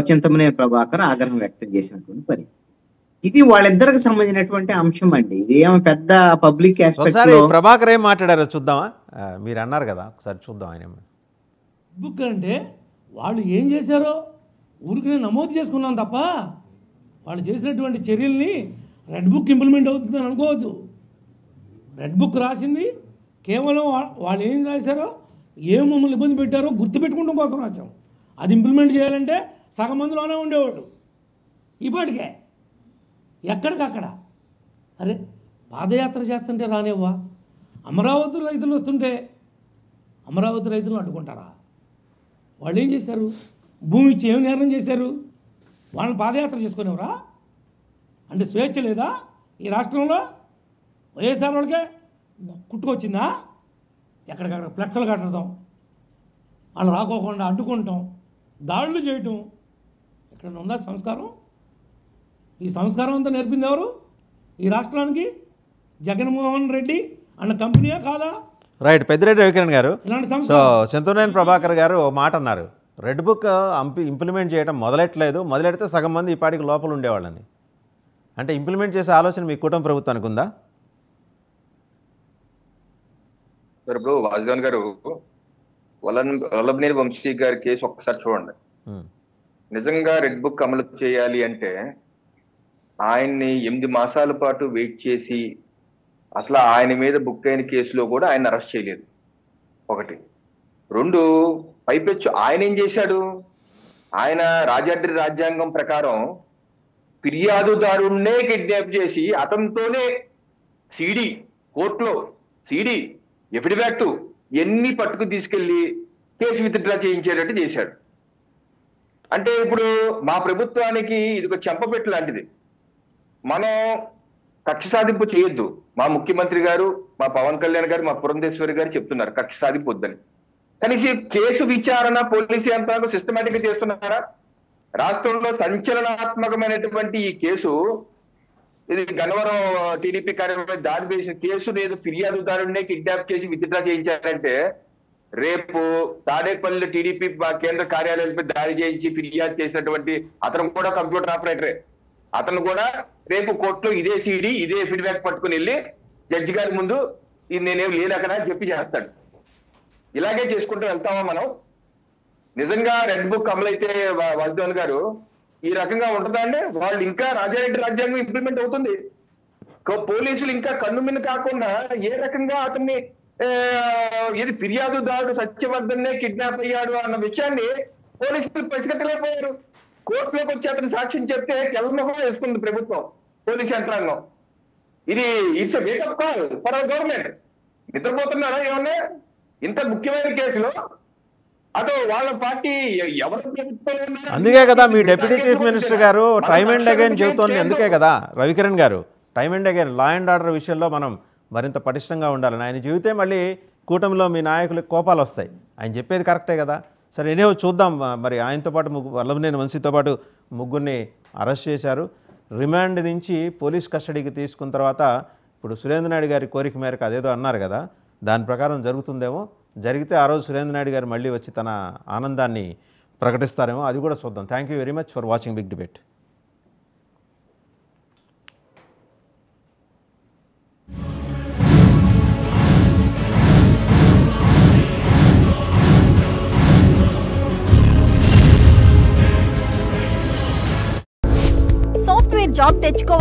చింతమనేని ప్రభాకర్ ఆగ్రహం వ్యక్తం చేసినటువంటి పరిస్థితి. ఇది వాళ్ళిద్దరికి సంబంధించినటువంటి అంశం అండి. ఇది ఏమో పెద్ద పబ్లిక్ ఆస్పెక్ట్ లో. ప్రభాకర్ ఏం మాట్లాడారో చూద్దామా, మీరు అన్నారు కదా, ఒకసారి చూద్దాం. ఆయన బుక్ అంటే వాళ్ళు ఏం చేశారో ఊరికి నమోదు చేసుకున్నాం తప్ప వాళ్ళు చేసినటువంటి చర్యల్ని రెడ్ బుక్ ఇంప్లిమెంట్ అవుతుందని అనుకోవద్దు. రెడ్ బుక్ రాసింది కేవలం వాళ్ళు ఏం రాశారో, ఏం మమ్మల్ని ఇబ్బంది పెట్టారో గుర్తుపెట్టుకోవడం కోసం రాశాం. అది ఇంప్లిమెంట్ చేయాలంటే సగం మందిలోనే ఉండేవాడు. ఇప్పటికే ఎక్కడికక్కడ అరే పాదయాత్ర చేస్తుంటే రానివ్వా, అమరావతి రైతులు వస్తుంటే అమరావతి రైతులను అడ్డుకుంటారా? వాళ్ళు ఏం చేశారు? భూమి ఇచ్చి ఏమి నేరం చేశారు? వాళ్ళని పాదయాత్ర చేసుకునేవరా? అంటే స్వేచ్ఛ లేదా ఈ రాష్ట్రంలో? వైఎస్ఆర్ వాళ్ళకే కుట్టుకొచ్చిందా? ఎక్కడికక్కడ ఫ్లెక్స్లు కట్టడం, వాళ్ళు రాకోకుండా అడ్డుకుంటాం, దాడులు చేయటం, ఇక్కడ ఉందా సంస్కారం? ఈ సంస్కారం అంతా నేర్పింది ఎవరు ఈ రాష్ట్రానికి? జగన్మోహన్ రెడ్డి అన్న కంపెనీయా కాదా? రైట్. పెద్దిరెడ్డి రవికిరణ్ గారు, సో చింతమనేని ప్రభాకర్ గారు ఓ మాట అన్నారు, రెడ్ బుక్ ఇంప్లిమెంట్ చేయడం మొదలెడితే సగం మంది ఈ పాటికి లోపల ఉండేవాళ్ళని. అంటే ఇంప్లిమెంట్ చేసే ఆలోచన మీ కూటమి ప్రభుత్వానికి ఉందా? ఇప్పుడు వాసుదేవన్ గారు, వల్లభనేని వంశీ గారి కేసు ఒక్కసారి చూడండి. నిజంగా రెడ్ బుక్ అమలు చేయాలి అంటే ఆయన్ని 8 మాసాల పాటు వెయిట్ చేసి అసలు ఆయన మీద బుక్ అయిన కేసులో కూడా ఆయన అరెస్ట్ చేయలేదు. ఒకటి. 2, పైపెచ్చు ఆయన ఏం చేశాడు? ఆయన రాజాద్రి రాజ్యాంగం ప్రకారం ఫిర్యాదుదారుణ్ణే కిడ్నాప్ చేసి అతనితోనే కోర్టులో ఎఫిడవిట్ ఎన్ని పట్టుకు తీసుకెళ్లి కేసు విత్డ్రా చేయించేటట్టు చేశాడు. అంటే ఇప్పుడు మా ప్రభుత్వానికి ఇది ఒక చెంపపెట్టు లాంటిది. మనం కక్ష సాధింపు చేయొద్దు. మా ముఖ్యమంత్రి గారు, మా పవన్ కళ్యాణ్ గారు, మా పురంధేశ్వరి గారు చెప్తున్నారు కక్ష సాధింపు వద్దని. కానీ కేసు విచారణ పోలీసు యంత్రాంగం సిస్టమేటిక్ గా చేస్తున్నారా? రాష్ట్రంలో సంచలనాత్మకమైనటువంటి ఈ కేసు, ఇది గన్నవరం టీడీపీ కార్యాలయంపై దాడి చేసిన కేసు లేదు, ఫిర్యాదుదారుడినే కిడ్నాప్ చేసి విత్డ్రా చేయించారంటే, రేపు తాడేపల్లి టీడీపీ కేంద్ర కార్యాలయాలపై దాడి చేయించి ఫిర్యాదు చేసినటువంటి అతను కూడా కంప్యూటర్ ఆపరేటరే. అతను కూడా రేపు కోర్టులో ఇదే ఫీడ్బ్యాక్ పట్టుకుని వెళ్ళి జడ్జి గారి ముందు ఇది నేనేం లేదు అక్కడ అని చెప్పి చేస్తాడు. ఇలాగే చేసుకుంటూ వెళ్తామా మనం? నిజంగా రెడ్ బుక్ అమలైతే వాసుదేవన్ గారు ఈ రకంగా ఉంటుందా అండి? వాళ్ళు ఇంకా రాజారెడ్డి రాజ్యాంగం ఇంప్లిమెంట్ అవుతుంది. పోలీసులు ఇంకా కన్నుమిన్ను కాకుండా ఏ రకంగా అతన్ని ఇది ఫిర్యాదుదారుడు సత్యవర్ధన్నే కిడ్నాప్ అయ్యాడు అన్న విషయాన్ని పోలీసులు పసిగట్టలేకపోయారు. కోర్టులోకి వచ్చి అతను సాక్ష్యం చెప్తే తెల్లమొహం వేసుకుంది ప్రభుత్వం, పోలీస్ యంత్రాంగం. ఇది it's a wake up call for our government. నిద్రపోతున్నారా ఏమన్నా? ఇంత ముఖ్యమైన కేసులో అటు వాళ్ళ పార్టీ ఎవరు ప్రభుత్వం. అందుకే కదా మీ డిప్యూటీ చీఫ్ మినిస్టర్ గారు టైమ్ అండ్ అగైన్ చెబుతోంది. అందుకే కదా రవికిరణ్ గారు time and again law and order విషయంలో మనం మరింత పటిష్టంగా ఉండాలని. ఆయన చెబితే మళ్ళీ కూటమిలో మీ నాయకులకు కోపాలు వస్తాయి. ఆయన చెప్పేది కరెక్టే కదా. సరే ఎనేవో చూద్దాం. మరి ఆయనతో పాటు వల్లభనేని వంశీతో పాటు ముగ్గురిని అరెస్ట్ చేశారు. రిమాండ్ నుంచి పోలీస్ కస్టడీకి తీసుకున్న తర్వాత ఇప్పుడు సురేంద్ర నాయుడు గారి కోరిక మేరకు అదేదో అన్నారు కదా, దాని ప్రకారం జరుగుతుందేమో. జరిగితే ఆ రోజు సురేంద్ర నాయుడు గారు మళ్ళీ వచ్చి తన ఆనందాన్ని ప్రకటిస్తారేమో, అది కూడా చూద్దాం. Thank you very much for watching Big Debate. Software job తెచ్చుకోవాలి